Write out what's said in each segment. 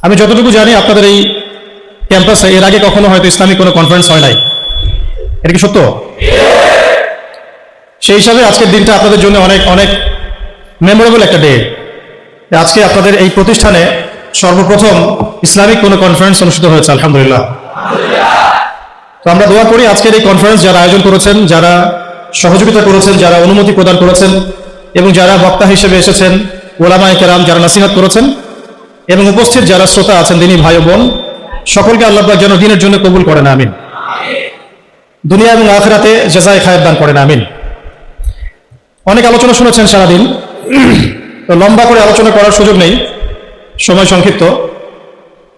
আমি যতটুকু জানি আপনাদের এই ক্যাম্পাসে এর আগে কখনো হয়তো ইসলামিক কোনো কনফারেন্স হয় নাই, এটা কি সত্য? সেই হিসাবে আজকের দিনটা আপনাদের জন্য অনেক অনেক মেমোরেবল একটা ডে। আজকে আপনাদের এই প্রতিষ্ঠানে সর্বপ্রথম ইসলামিক কোনো কনফারেন্স অনুষ্ঠিত হয়েছে, আলহামদুলিল্লাহ। তো আমরা দোয়া করি আজকের এই কনফারেন্স যারা আয়োজন করেছেন, যারা সহযোগিতা করেছেন, যারা অনুমতি প্রদান করেছেন এবং যারা বক্তা হিসেবে এসেছেন, ওলামায়ে কেরাম যারা নাসিহাত করেছেন এবং উপস্থিত যারা শ্রোতা আছেন দিনী ভাই ও বোন, সকলকে আল্লাহ পাক যেন দিনের জন্য কবুল করেন, আমিন। দুনিয়া এবং আখিরাতে জাযায়ে খায়ের দান করেন, আমিন। অনেক আলোচনা শুনেছেন সারাদিন, তো লম্বা করে আলোচনা করার সুযোগ নেই, সময় সংক্ষিপ্ত।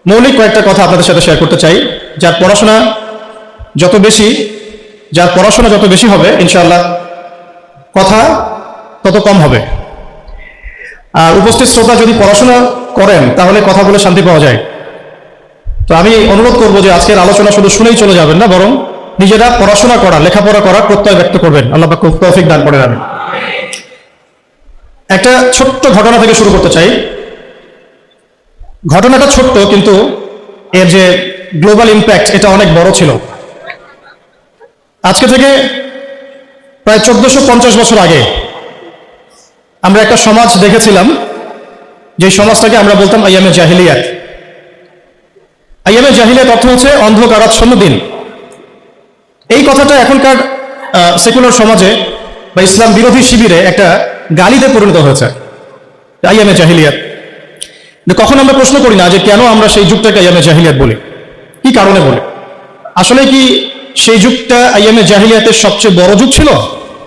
মৌলিক কয়েকটা কথা আপনাদের সাথে শেয়ার করতে চাই। যার পড়াশোনা যত বেশি হবে ইনশাআল্লাহ কথা তত কম হবে। আর উপস্থিত শ্রোতা যদি পড়াশোনা করেন তাহলে কথা বলে শান্তি পাওয়া যায়। তো আমি অনুরোধ করবো যে আজকের আলোচনা শুধু শুনেই চলে যাবেন না, বরং নিজেরা পড়াশোনা করা, লেখাপড়া করার প্রত্যয় ব্যক্ত করবেন। আল্লাহ পাক তৌফিক দান করেন, আমিন। একটা ছোট্ট ঘটনা থেকে শুরু করতে চাই। ঘটনাটা ছোট্ট, কিন্তু এর যে গ্লোবাল ইম্প্যাক্ট এটা অনেক বড় ছিল। আজকে থেকে প্রায় 1450 বছর আগে আমরা একটা সমাজ দেখেছিলাম, যে সমাজটাকে আমরা বলতাম আইয়ামে জাহিলিয়াত। আইয়ামে জাহিলিয়াত অর্থ হচ্ছে অন্ধকারাচ্ছন্ন দিন। এই কথাটা এখনকার সেকুলার সমাজে বা ইসলাম বিরোধী শিবিরে একটা গালিতে পরিণত হয়েছে, আইয়ামে জাহিলিয়াত। কখন আমরা প্রশ্ন করি না যে কেন আমরা সেই যুগটাকে আইয়ামে জাহিলিয়াত বলি, কি কারণে বলি? আসলে কি সেই যুগটা আইয়ামে জাহিলিয়াতের সবচেয়ে বড় যুগ ছিল,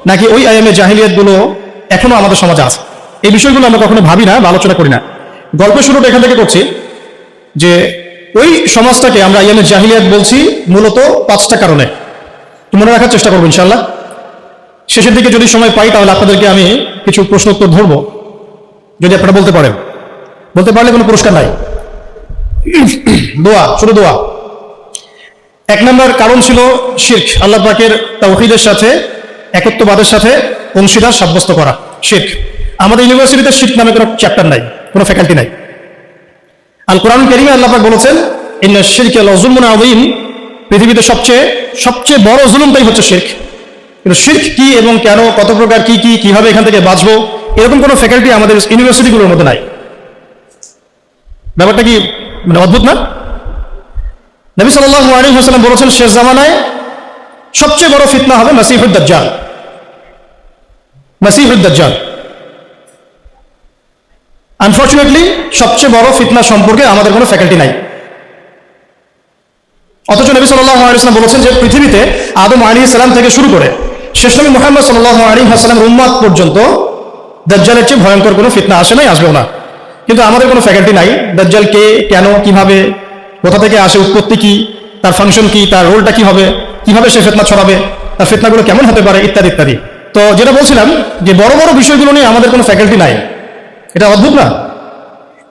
নাকি ওই আইয়ামে জাহিলিয়াত গুলো এখনো আমাদের সমাজে আছে? এই বিষয়গুলো আমরা কখনো ভাবি না বা আলোচনা করি না। গল্পের শুরুটা এখান থেকে করছি যে ওই সমাজটাকে আমরা আইয়ামে জাহিলিয়াত বলছি মূলত 5টা কারণে। মনে রাখার চেষ্টা করবো ইনশাআল্লাহ। শেষের দিকে যদি সময় পাই তাহলে আপনাদেরকে আমি কিছু প্রশ্ন উত্তর ধরবো, যদি আপনারা বলতে পারেন। বলতে পারলে কোনো পুরস্কার নাই, দোয়া, শুধু দোয়া। 1 নম্বর কারণ ছিল শিরক, আল্লাহ পাকের তাওহীদের সাথে, একত্ববাদের সাথে অংশীদার সাব্যস্ত করা, শিরক। আমাদের ইউনিভার্সিটিতে শিরক নামে কোনো চ্যাপ্টার নাই, কোনো ফ্যাকাল্টি নাই। আল কোরআন কারীমে আল্লাহ পাক বলেছেন ইন্না শিরকা লাযুলমুন আযীম, পৃথিবীতে সবচেয়ে বড় জুলুমটাই হচ্ছে শিরক। কিন্তু শিরক কি এবং কেন, কত প্রকার, কিভাবে এখান থেকে বাঁচবো, এরকম কোনো ফ্যাকাল্টি আমাদের ইউনিভার্সিটিগুলোর মধ্যে নাই। ব্যাপারটা কি মানে অদ্ভুত না? নবী সাল্লাল্লাহু আলাইহি ওয়াসাল্লাম বলেছেন শেষ জামানায় সবচেয়ে বড় ফিতনা হবে মাসীহুদ দাজ্জাল। মাসীহুদ দাজ্জাল আনফরচুনেটলি সবচেয়ে বড় ফিতনা সম্পর্কে আমাদের কোনো ফ্যাকাল্টি নাই। অথচ নবী সাল্লাল্লাহু আলাইহি ওয়াসাল্লাম বলেছেন যে পৃথিবীতে আদম আলাইহিস সালাম থেকে শুরু করে শেষ নবী মুহাম্মদ সাল্লাল্লাহু আলাইহি ওয়াসাল্লামের উম্মত পর্যন্ত দাজ্জালের চেয়ে ভয়ঙ্কর কোনো ফিতনা আসে নাই, আসবেও না। কিন্তু আমাদের কোনো ফ্যাকাল্টি নাই দাজ্জাল কে, কেন, কিভাবে, কোথা থেকে আসে, উৎপত্তি কি, তার ফাংশন কি, তার রোলটা কি হবে, কিভাবে সে ফিতনা ছড়াবে, তার ফিতনাগুলো কেমন হতে পারে, ইত্যাদি ইত্যাদি। তো যেটা বলছিলাম যে বড় বড় বিষয়গুলো নিয়ে আমাদের কোনো ফ্যাকাল্টি নাই। এটা অদ্ভুত না?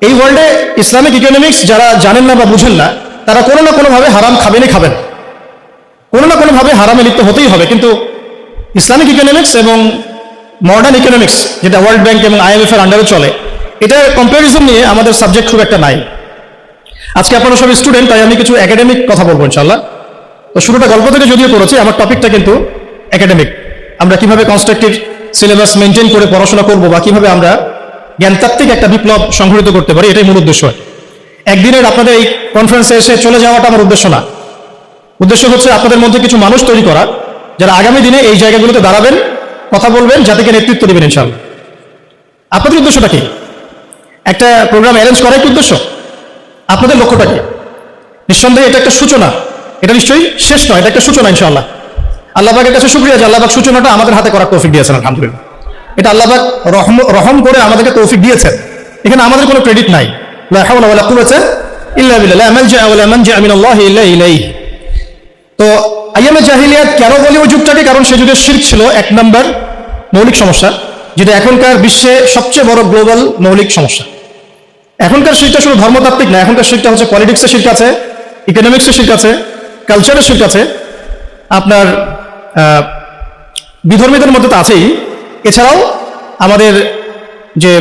এই ওয়ার্ল্ডে ইসলামিক ইকোনমিক্স যারা জানেন না বা বুঝেন না, তারা কোনো না কোনোভাবে হারাম খাবেন, কোনো না কোনোভাবে হারামে লিপ্ত হতেই হবে। কিন্তু ইসলামিক ইকোনমিক্স এবং মডার্ন ইকোনমিক্স, যেটা ওয়ার্ল্ড ব্যাংক এবং IMF এর আন্ডারে চলে, এটা কম্পারিজন নিয়ে আমাদের সাবজেক্ট খুব একটা নাই। আজকে আপনারা সব স্টুডেন্ট, তাই আমি কিছু একাডেমিক কথা বলবো ইনশাআল্লাহ। তো শুরুটা গল্প থেকে যদিও করেছি, আমার টপিকটা কিন্তু একাডেমিক। আমরা কিভাবে কনস্ট্রাকটিভ সিলেবাস মেনটেন করে পড়াশোনা করবো বা কিভাবে আমরা জ্ঞানতাত্ত্বিক একটা বিপ্লব সংঘটিত করতে পারি, এটাই মূল উদ্দেশ্য। একদিনের আপনাদের এই কনফারেন্সে এসে চলে যাওয়াটা আমার উদ্দেশ্য না। উদ্দেশ্য হচ্ছে আপনাদের মধ্যে কিছু মানুষ তৈরি করা, যারা আগামী দিনে এই জায়গাগুলোতে দাঁড়াবেন, কথা বলবেন, জাতিকে নেতৃত্ব দেবেন ইনশাআল্লাহ। আপনাদের উদ্দেশ্যটা কি? একটা প্রোগ্রাম অ্যারেঞ্জ করা কি উদ্দেশ্য? আপনাদের লক্ষ্যটা কি? নিঃসন্দেহে এটা একটা সূচনা, এটা নিশ্চয়ই শেষ নয়, এটা একটা সূচনা ইনশাআল্লাহ। আল্লাহ পাকের কাছে শুকরিয়া যে আল্লাহ পাক সূচনাটা আমাদের হাতে করার তৌফিক দিয়েছেন, আলহামদুলিল্লাহ। এটা আল্লাহ পাক রহম করে আমাদেরকে তৌফিক দিয়েছেন, এখানে আমাদের কোনো ক্রেডিট নাই। লা হাওলা ওয়ালা কুওয়াতা ইল্লা বিল্লাহ, লা মালজা ওয়ালা মানজা মিনাল্লাহি ইল্লা ইলাইহি। তো আইয়ামে জাহিলিয়াত কেন বলি ওই যুগটাকে? কারণ সেই যুগের শিরক ছিল 1 নম্বর মৌলিক সমস্যা, যেটা এখনকার বিশ্বে সবচেয়ে বড় গ্লোবাল মৌলিক সমস্যা। এখনকার শিরকটা শুধু ধর্মতাত্ত্বিক না, এখনকার শিরকটা হচ্ছে পলিটিক্সের শিরক আছে, ইকোনমিক্সের শিরক আছে, কালচারের শিরক আছে, আপনার বিধর্মীদের মধ্যে তো আছেই। এছাড়াও আমাদের যে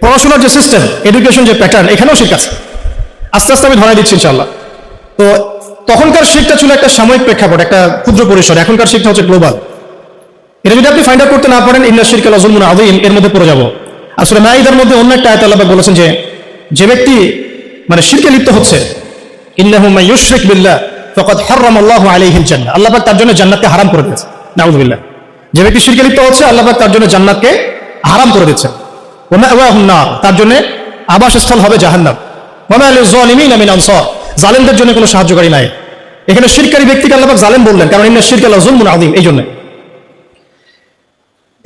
পড়াশোনার যে সিস্টেম, এডুকেশন যে প্যাটার্ন, এখানেও শিরক আছে। আস্তে আস্তে আমি ধরাই দিচ্ছি ইনশাআল্লাহ। তো তখনকার শিখটা ছিল একটা সাময়িক প্রেক্ষাপট, একটা ক্ষুদ্র পরিসর। এখনকার শিখটা হচ্ছে গ্লোবাল। এটা যদি আপনি ফাইন্ড আউট করতে না পারেন, ইন্না শিরকা লাযুলমুন আযীম এর মধ্যে পড়ে যাব। আর সূরা মাঈদার মধ্যে অন্য একটা আয়াতে আল্লাহ পাক বলেছেন যে ব্যক্তি মানে শিরকে লিপ্ত হচ্ছে, ইন্নাহু মান ইউশরিক বিল্লাহ ফাকাদ হারামাল্লাহু আলাইহিল জান্নাহ, আল্লাহ পাক তার জন্য জান্নাতকে হারাম করে দিয়েছে। নাউযুবিল্লাহ। যে ব্যক্তি শিরকে লিপ্ত হচ্ছে, আল্লাহ পাক তার জন্য জান্নাতকে হারাম করে দিয়েছে। ওয়া মাওয়াহুন নার, তার জন্য আবাসস্থল হবে জাহান্নাম। ওয়া মা লিয-যালিমিনা মিন আনসার, জালেমদের জন্য কোনো সাহায্যকারী নাই। এখানে শিরকারী ব্যক্তিকে আল্লাহ পাক জালেম বললেন, কারণ ইন্না শিরকা লাযুলমুন আযীম, এই জন্য।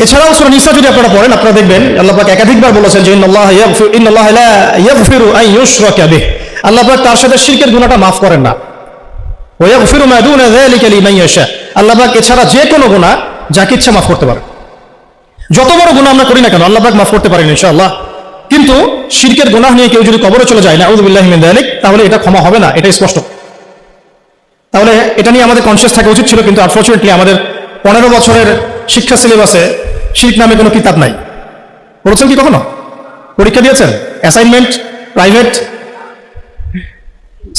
এছাড়াও সূরা নিসা যদি আপনারা পড়েন, আপনারা দেখবেন আল্লাহ পাক একাধিকবার বলেছেন যে ইন্নাল্লাহা লা ইয়াগফিরু আন ইউশরাকা বিহি, আল্লাহ পাক তার সাথে শিরকের গুনাহটা মাফ করেন না। ওয়া ইয়াগফিরু মা দুনা যালিকা লিমান ইয়াশা, আল্লাহ পাক এছাড়া যে কোনো গুনাহ যাকে ইচ্ছা মাফ করতে পারেন। যত বড় গুনাহ আমরা করি না কেন আল্লাহ পাক মাফ করতে পারেন ইনশাআল্লাহ। কিন্তু শিরকের গুনাহ নিয়ে কেউ যদি কবরে চলে যায়, নাউযু বিল্লাহি মিন যালিক, তাহলে এটা ক্ষমা হবে না, এটা স্পষ্ট। তাহলে এটা নিয়ে আমাদের কনসিয়াস থাকা উচিত ছিল, কিন্তু আনফরচুনেটলি আমাদের 15 বছরের শিক্ষা সিলেবাসে শিরক নামে কোনো কিতাব নাই। পড়েছেন কি কখনো? পরীক্ষা দিয়েছেন? Assignment private?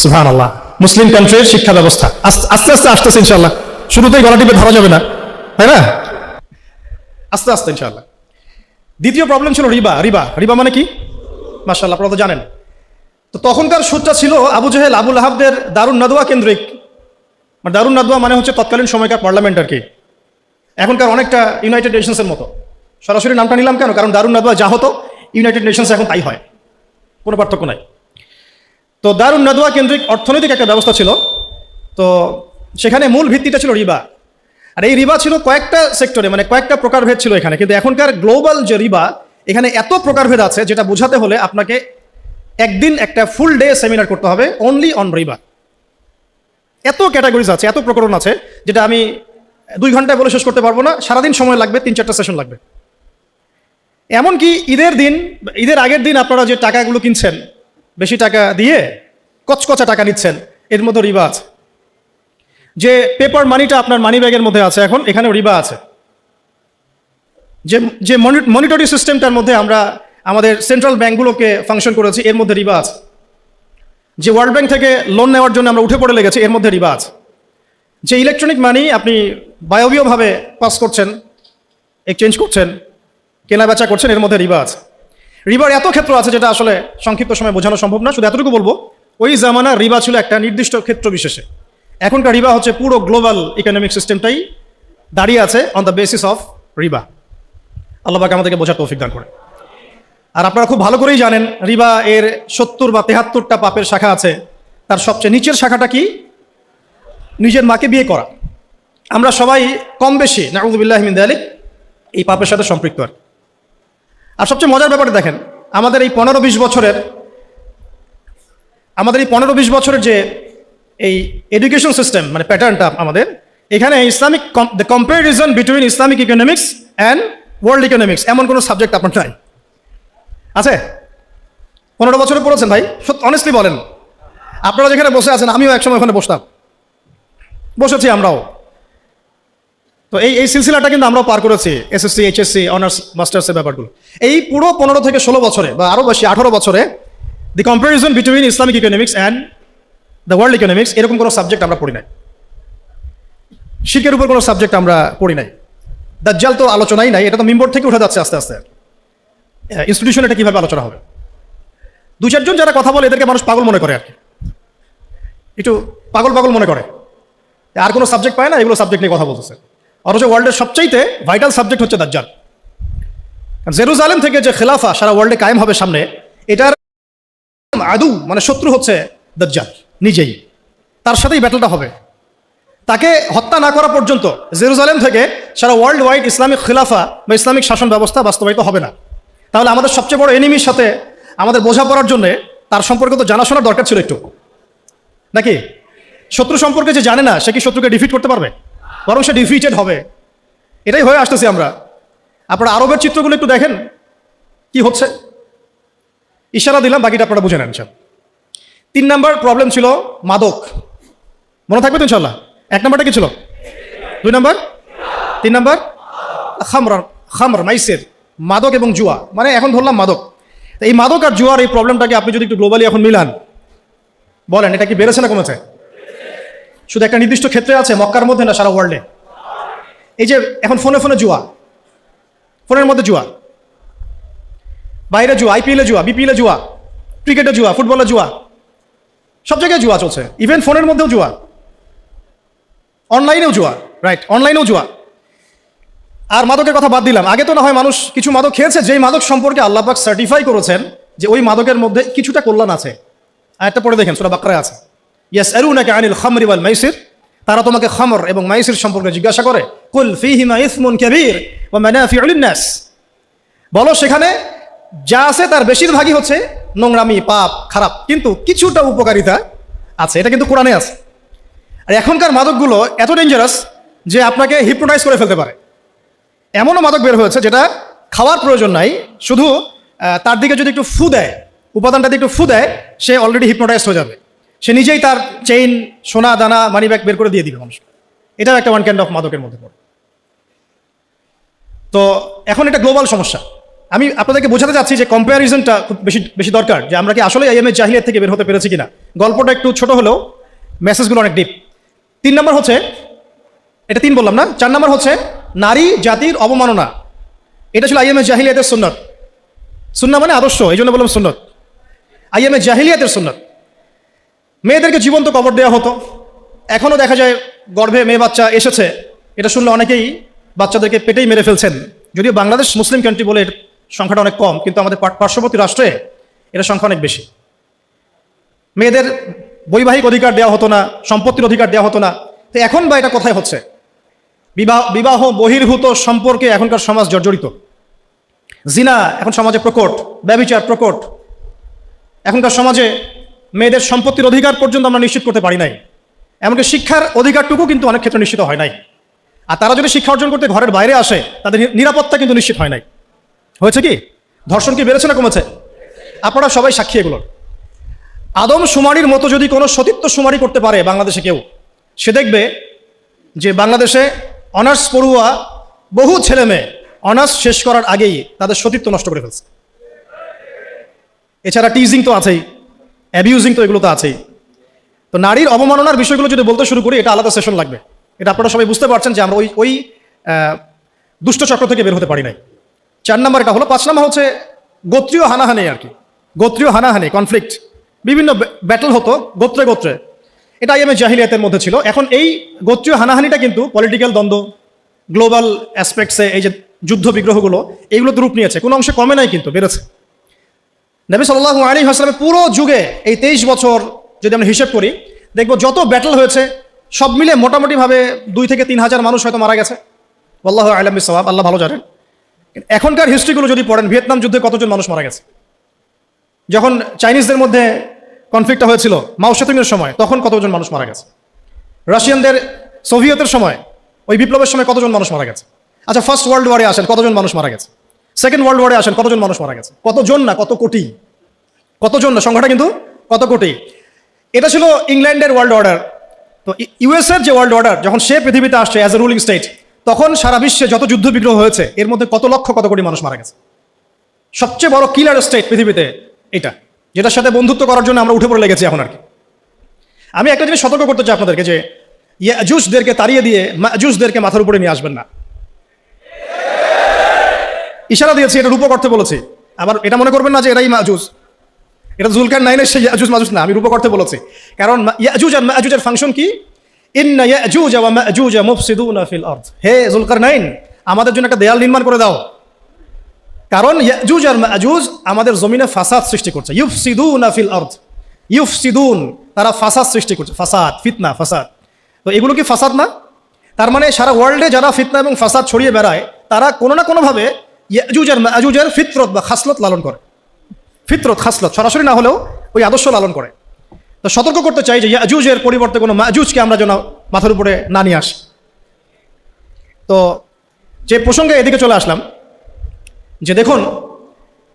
সুবহানাল্লাহ। মুসলিম কান্ট্রির শিক্ষা ব্যবস্থা আস্তে আস্তে আসতেছে ইনশাআল্লাহ। শুরুতেই গলা টিপে ধরা যাবে না, তাই না? আস্তে আস্তে ইনশাআল্লাহ। দ্বিতীয় প্রবলেম ছিল রিবা। রিবা রিবা মানে কি? মাশাআল্লাহ, আপনারা তো জানেন। তো তখনকার সুদটা ছিল আবু জেহেল আবু লাহাবদের দারুন নাদওয়া কেন্দ্রিক। দারুন নাদওয়া মানে হচ্ছে তৎকালীন সময়কার পার্লামেন্ট আর কি, এখনকার অনেকটা ইউনাইটেড নেশনসের মতো। সরাসরি নামটা নিলাম কেন? কারণ দারুন নাদওয়া যা হতো ইউনাইটেড নেশনস এখন তাই হয়, কোনো পার্থক্য নাই। তো দারুন নাদওয়া কেন্দ্রিক অর্থনৈতিক একটা ব্যবস্থা ছিল। তো সেখানে মূল ভিত্তিটা ছিল রিবা। আর এই রিবা ছিল কয়েকটা সেক্টরে, মানে কয়েকটা প্রকারভেদ ছিল এখানে। কিন্তু এখনকার গ্লোবাল যে রিবা, এখানে এত প্রকারভেদ আছে যেটা বোঝাতে হলে আপনাকে একদিন একটা ফুল ডে সেমিনার করতে হবে অনলি অন রিবা। এত ক্যাটাগরিজ আছে, এত প্রকরণ আছে, যেটা আমি 2 ঘন্টায় বলে শেষ করতে পারবো না। সারাদিন সময় লাগবে, 3-4টা সেশন লাগবে। এমনকি ঈদের আগের দিন আপনারা যে টাকাগুলো কিনছেন, বেশি টাকা দিয়ে কচকচা টাকা নিচ্ছেন, এর মধ্যে রিবা আছে। যে পেপার মানিটা আপনার মানি ব্যাগের মধ্যে আছে এখন, এখানেও রিবা আছে। যে মনিটরি সিস্টেমটার মধ্যে আমরা আমাদের সেন্ট্রাল ব্যাঙ্কগুলোকে ফাংশন করেছি, এর মধ্যে রিবা আছে। যে ওয়ার্ল্ড ব্যাংক থেকে লোন নেওয়ার জন্য আমরা উঠে পড়ে লেগেছি, এর মধ্যে রিবা আছে। যে ইলেকট্রনিক মানি আপনি বায়বীয়ভাবে পাস করছেন, এক্সচেঞ্জ করছেন, কেনা বেচা করছেন, এর মধ্যে রিবা আছে। রিবার এত ক্ষেত্র আছে যেটা আসলে সংক্ষিপ্ত সময় বোঝানো সম্ভব না। শুধু এতটুকু বলবো, ওই জামানার রিবা ছিল একটা নির্দিষ্ট ক্ষেত্র বিশেষে। এখনকার রিবা হচ্ছে পুরো গ্লোবাল ইকোনমিক সিস্টেমটাই দাঁড়িয়ে আছে অন দ্য বেসিস অফ রিবা। আল্লাহ পাক আমাদেরকে বোঝার তৌফিক দান করে। আর আপনারা খুব ভালো করেই জানেন রিবা এর 70 বা 73টা পাপের শাখা আছে। তার সবচেয়ে নিচের শাখাটা কি? নিজের মাকে বিয়ে করা। আমরা সবাই কম বেশি নাউযু বিল্লাহি মিন যালিক এই পাপের সাথে সম্পৃক্ত। আর সবচেয়ে মজার ব্যাপারটা দেখেন, আমাদের এই 15-20 বছরের যে এই এডুকেশন সিস্টেম, মানে প্যাটার্নটা আমাদের এখানে Islamic the comparison between Islamic economics and world economics এমন কোনো সাবজেক্ট আপনার নাই আছে? 15 বছরে পড়েছেন ভাই? অনেস্টলি বলেন। আপনারা যেখানে বসে আছেন, আমিও একসময় ওখানে বসেছি আমরাও। তো এই সিলসিলাটা কিন্তু আমরাও পার করেছি, এসএসসি, এইচএসসি, অনার্স, মাস্টার্সের ব্যাপারগুলো। এই পুরো 15 থেকে 16 বছরে বা আরও বেশি 18 বছরে the comparison between Islamic economics and the world economics এরকম কোনো সাবজেক্ট আমরা পড়ি নাই। শিরকের উপর কোনো সাবজেক্ট আমরা পড়ি নাই। দাজ্জাল তো আলোচনাই নাই, এটা তো মিম্বর থেকে উঠে যাচ্ছে আস্তে আস্তে। ইনস্টিটিউশন এটা কীভাবে আলোচনা হবে? 2-4 জন যারা কথা বলে এদেরকে মানুষ পাগল মনে করে, আর কি একটু পাগল মনে করে। আর কোনো সাবজেক্ট পায় না, এগুলো সাবজেক্ট নিয়ে কথা বলতেছে। অথচ ওয়ার্ল্ডের সবচাইতে ভাইটাল সাবজেক্ট হচ্ছে দাজ্জাল। জেরুজালেম থেকে যে খেলাফা সারা ওয়ার্ল্ডে কায়েম হবে সামনে, এটার আদু মানে শত্রু হচ্ছে দাজ্জাল নিজেই। তার সাথেই ব্যাটলটা হবে। তাকে হত্যা না করা পর্যন্ত জেরুজালেম থেকে সারা ওয়ার্ল্ড ওয়াইড ইসলামিক খেলাফা বা ইসলামিক শাসন ব্যবস্থা বাস্তবায়িত হবে না। তাহলে আমাদের সবচেয়ে বড় এনিমির সাথে আমাদের বোঝাপড়ার জন্য তার সম্পর্কে তো জানাশোনার দরকার ছিল একটু, নাকি? শত্রু সম্পর্কে যে জানে না, সে কি শত্রুকে ডিফিট করতে পারবে? বরং সে ডিফিটেড হবে। এটাই হয়ে আসতেছি আমরা। আপনারা আরবের চিত্রগুলো একটু দেখেন কি হচ্ছে। ইশারা দিলাম, বাকিটা আপনারা বুঝে নেন। 3 নাম্বার প্রবলেম ছিল মাদক। মনে থাকবে তো ইনশাল্লাহ? 1 নাম্বারটা কি ছিল? 2 নাম্বার? 3 নাম্বার খামর মাইসির, মাদক এবং জুয়া। মানে এখন ধরলাম মাদক। এই মাদক আর জুয়ার এই প্রবলেমটাকে আপনি যদি একটু গ্লোবালি এখন মিলান, বলেন, এটা কি বেড়েছে না কমেছে? শুধু একটা নির্দিষ্ট ক্ষেত্রে আছে, মক্কার মধ্যে না সারা ওয়ার্ল্ডে? এই যে এখন ফোনে ফোনে জুয়া, ফোনের মধ্যে জুয়া, বাইরে জুয়া, আইপিএলে জুয়া, বিপিএলে জুয়া, ক্রিকেটে জুয়া, ফুটবলে জুয়া, সব জায়গায় জুয়া চলছে। ইভেন ফোনের মধ্যেও জুয়া, অনলাইনেও জুয়া, রাইট, অনলাইনেও জুয়া। আর মাদকের কথা বাদ দিলাম, আগে তো না হয় মানুষ কিছু মাদক খেয়েছে, যেই মাদক সম্পর্কে আল্লাহ পাক সার্টিফাই করেছেন যে ওই মাদকের মধ্যে কিছুটা কল্যাণ আছে। আয়াতটা পড়ে দেখেন, সূরা বাকরায় আছে, ইয়াসআলুনাকা আনিল খামরি ওয়াল মাইসির, তারা তোমাকে খামর এবং মাইসির সম্পর্কে জিজ্ঞাসা করে, কুল ফীহিমা ইসমুন কাবীর ওয়া মানাফিউ লিন-নাস, বলো সেখানে যা আছে তার বেশিরভাগই হচ্ছে নোংরামি, পাপ, খারাপ, কিন্তু কিছুটা উপকারিতা আছে। এটা কিন্তু কোরআনে আছে। আর এখনকার মাদকগুলো এত ডেঞ্জারাস যে আপনাকে হিপনোটাইজ করে ফেলতে পারে। এমনও মাদক বের হয়েছে যেটা খাওয়ার প্রয়োজন নাই, শুধু তার দিকে যদি একটু ফু দেয়, উপাদানটা দিয়ে একটু ফু দেয়, সে অলরেডি হিপনোটাইজ হয়ে যাবে। সে নিজেই তার চেইন, সোনা দানা, মানি ব্যাগ বের করে দিয়ে দিবে মানুষ। এটাও একটা ওয়ান কাইন্ড অফ মাদকের মধ্যে পড়ে। তো এখন এটা গ্লোবাল সমস্যা। আমি আপনাদেরকে বোঝাতে চাচ্ছি যে কম্প্যারিজনটা খুব বেশি বেশি দরকার, যে আমরা কি আসলে আইএমএ জাহিলিয়াত থেকে বের হতে পেরেছি কিনা। গল্পটা একটু ছোট হলেও মেসেজগুলো অনেক ডিপ। 3 নম্বর হচ্ছে, এটা 3 বললাম না, 4 নম্বর হচ্ছে নারী জাতির অবমাননা। এটা ছিল আইএমএ জাহিলিয়াতের সুন্নত। সুন্নাহ মানে আদর্শ, এই জন্য বললাম সুন্নত। আইএমএ জাহিলিয়াতের সুন্নত, মেয়েদেরকে জীবন্ত কবর দেওয়া হতো। এখনও দেখা যায় গর্ভে মেয়ে বাচ্চা এসেছে, এটা শুনলে অনেকেই বাচ্চাদেরকে পেটেই মেরে ফেলছেন। যদিও বাংলাদেশ মুসলিম কান্ট্রি বলে এর সংখ্যাটা অনেক কম, কিন্তু আমাদের পার্শ্ববর্তী রাষ্ট্রে এটা সংখ্যা অনেক বেশি। মেয়েদের বৈবাহিক অধিকার দেওয়া হতো না, সম্পত্তির অধিকার দেওয়া হতো না। তো এখন বা এটা কোথায় হচ্ছে? বিবাহ বহির্ভূত সম্পর্কে এখনকার সমাজ জর্জরিত। জিনা এখন সমাজে প্রকট, ব্যভিচার প্রকট। এখনকার সমাজে মেয়েদের সম্পত্তির অধিকার পর্যন্ত আমরা নিশ্চিত করতে পারি নাই। এমনকি শিক্ষার অধিকারটুকু কিন্তু অনেক ক্ষেত্রে নিশ্চিত হয় নাই। আর তারা যদি শিক্ষা অর্জন করতে ঘরের বাইরে আসে, তাদের নিরাপত্তা কিন্তু নিশ্চিত হয় নাই। হয়েছে কি? ধর্ষণ কি বেড়েছে না কমেছে? আপনারা সবাই সাক্ষী এগুলোর। আদম শুমারির মতো যদি কোনো সতীত্ব শুমারি করতে পারে বাংলাদেশে কেউ, সে দেখবে যে বাংলাদেশে অনার্স পড়ুয়া বহু ছেলে মেয়ে অনার্স শেষ করার আগেই তাদের সতীত্ব নষ্ট করে ফেলছে। এছাড়া টিজিং তো আছেই, অ্যাবিউজিং তো এগুলো তো আছেই। তো নারীর অবমাননার বিষয়গুলো যদি বলতে শুরু করি, এটা আলাদা সেশন লাগবে। এটা আপনারা সবাই বুঝতে পারছেন যে আমরা ওই দুষ্ট চক্র থেকে বের হতে পারি নাই। 4 নম্বর এটা হলো। 5 নম্বর হচ্ছে গোত্রীয় হানাহানি, আর কি গোত্রীয় হানাহানি, কনফ্লিক্ট, বিভিন্ন ব্যাটল হতো গোত্রে গোত্রে। এটা আইএমএ জাহিলিয়াতের মধ্যে ছিল। এখন এই গোত্রীয় হানাহানিটা কিন্তু পলিটিক্যাল দ্বন্দ্ব, গ্লোবাল অ্যাসপেক্টসে এই যে যুদ্ধ বিগ্রহগুলো, এইগুলো তো রূপ নিয়েছে, কোনো অংশে কমে নাই, কিন্তু বেড়েছে। নবী সাল্লাল্লাহু আলাইহি ওয়াসাল্লামের পুরো যুগে এই 23 বছর যদি আমরা হিসেব করি, দেখবো যত ব্যাটল হয়েছে সব মিলে মোটামুটিভাবে 2 থেকে 3 হাজার মানুষ হয়তো মারা গেছে। আল্লাহু আ'লাম বিস-সাওয়াব, আল্লাহ ভালো জানেন। এখনকার হিস্ট্রিগুলো যদি পড়েন, ভিয়েতনাম যুদ্ধে কতজন মানুষ মারা গেছে, যখন চাইনিজদের মধ্যে কনফ্লিক্টটা হয়েছিল মাও সেতুংয়ের সময়, তখন কতজন মানুষ মারা গেছে। রাশিয়ানদের সোভিয়েতের সময়, ওই বিপ্লবের সময় কতজন মানুষ মারা গেছে। আচ্ছা, ফার্স্ট ওয়ার্ল্ড ওয়ারে আসেন, কতজন মানুষ মারা গেছে। সেকেন্ড ওয়ার্ল্ড ওয়ারে আসেন, কতজন মানুষ মারা গেছে। কতজন না, কত কোটি, কতজন না, সংখ্যাটা কিন্তু কত কোটি। এটা ছিল ইংল্যান্ডের ওয়ার্ল্ড অর্ডার। তো ইউএসএর যে ওয়ার্ল্ড অর্ডার, যখন সে পৃথিবীতে আসছে অ্যাজ এ রুলিং স্টেট, তখন সারা বিশ্বে যত যুদ্ধ বিগ্রহ হয়েছে, এর মধ্যে কত লক্ষ কত কোটি মানুষ মারা গেছে। সবচেয়ে বড় কিলার স্টেট পৃথিবীতে এটা, যেটার সাথে বন্ধুত্ব করার জন্য আমরা উঠে পড়ে লেগেছি এখন আর কি। আমি একটা জিনিস সতর্ক করতে চাই আপনাদেরকে, যে ইয়াজুজদেরকে তাড়িয়ে দিয়ে মাজুজদেরকে মাথার উপরে নিয়ে আসবেন না। ইশারা দিয়েছি, এটা রূপক অর্থে বলেছি। আবার এটা মনে করবেন না যে এরাই মাজুজ, এটা জুলকার নাইনের সেই ইয়াজুজ মাজুজ না, আমি রূপক অর্থে বলেছি। কারণ ইয়াজুজ আর মাজুজের ফাংশন কি? ইন্না ইয়াজুজ ওয়া মাজুজ মুফসিদুনা ফিল আরদ। হে জুলকার নাইন, আমাদের জন্য একটা দেয়াল নির্মাণ করে দাও, কারণ ইয়াজুজ আর মাজুজ আমাদের জমিনে ফাসাদ সৃষ্টি করছে। ইউফসিদুনা ফিল আরদ, ইউফসিদুন, তারা ফাসাদ সৃষ্টি করছে, ফাসাদ, ফিতনা, ফাসাদ। তো এগুলো কি ফাসাদ না? তার মানে সারা ওয়ার্ল্ডে যারা ফিতনা এবং ফাসাদ ছড়িয়ে বেড়ায়, তারা কোনো না কোনোভাবে ইয়াজুজ আর মাজুজের ফিতরত বা খাসলত লালন করে। ফিতরত, খাসলত সরাসরি না হলেও ওই আদর্শ লালন করে। তো সতর্ক করতে চাই যে ইয়াজুজের পরিবর্তে কোনো মাজুজকে আমরা যেন মাথার উপরে না নিয়ে আসি। তো যে প্রসঙ্গে এদিকে চলে আসলাম, যে দেখুন